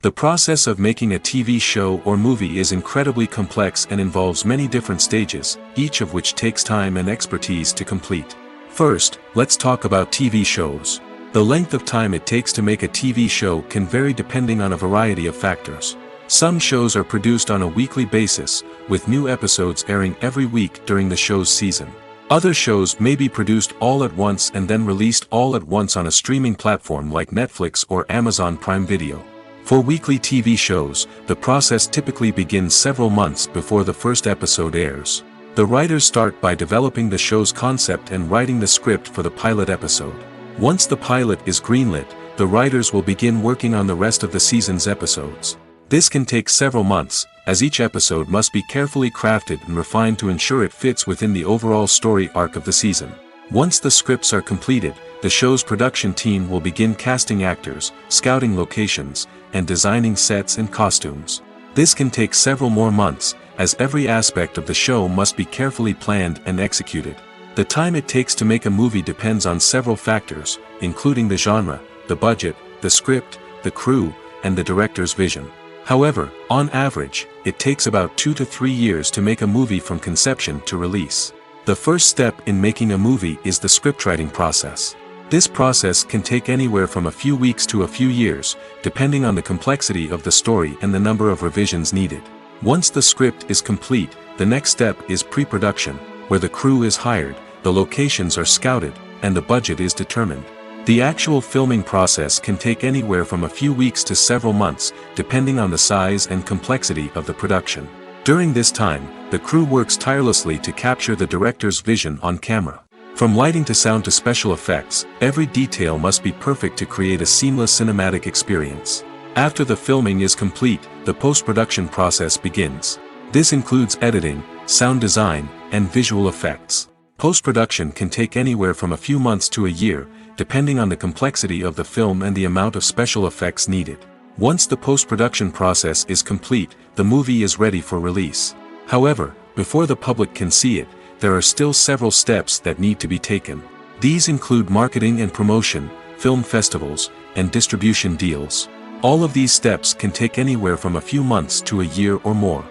Speaker 1: The process of making a TV show or movie is incredibly complex and involves many different stages, each of which takes time and expertise to complete. First, let's talk about TV shows. The length of time it takes to make a TV show can vary depending on a variety of factors. Some shows are produced on a weekly basis, with new episodes airing every week during the show's season. Other shows may be produced all at once and then released all at once on a streaming platform like Netflix or Amazon Prime Video. For weekly TV shows, the process typically begins several months before the first episode airs. The writers start by developing the show's concept and writing the script for the pilot episode. Once the pilot is greenlit, the writers will begin working on the rest of the season's episodes. This can take several months, as each episode must be carefully crafted and refined to ensure it fits within the overall story arc of the season. Once the scripts are completed, the show's production team will begin casting actors, scouting locations, and designing sets and costumes. This can take several more months, as every aspect of the show must be carefully planned and executed. The time it takes to make a movie depends on several factors, including the genre, the budget, the script, the crew, and the director's vision. However, on average, it takes about 2 to 3 years to make a movie from conception to release. The first step in making a movie is the scriptwriting process. This process can take anywhere from a few weeks to a few years, depending on the complexity of the story and the number of revisions needed. Once the script is complete, the next step is pre-production, where the crew is hired, the locations are scouted, and the budget is determined. The actual filming process can take anywhere from a few weeks to several months, depending on the size and complexity of the production. During this time, the crew works tirelessly to capture the director's vision on camera. From lighting to sound to special effects, every detail must be perfect to create a seamless cinematic experience. After the filming is complete, the post-production process begins. This includes editing, sound design, and visual effects. Post-production can take anywhere from a few months to a year, depending on the complexity of the film and the amount of special effects needed. Once the post-production process is complete, the movie is ready for release. However, before the public can see it, there are still several steps that need to be taken. These include marketing and promotion, film festivals, and distribution deals. All of these steps can take anywhere from a few months to a year or more.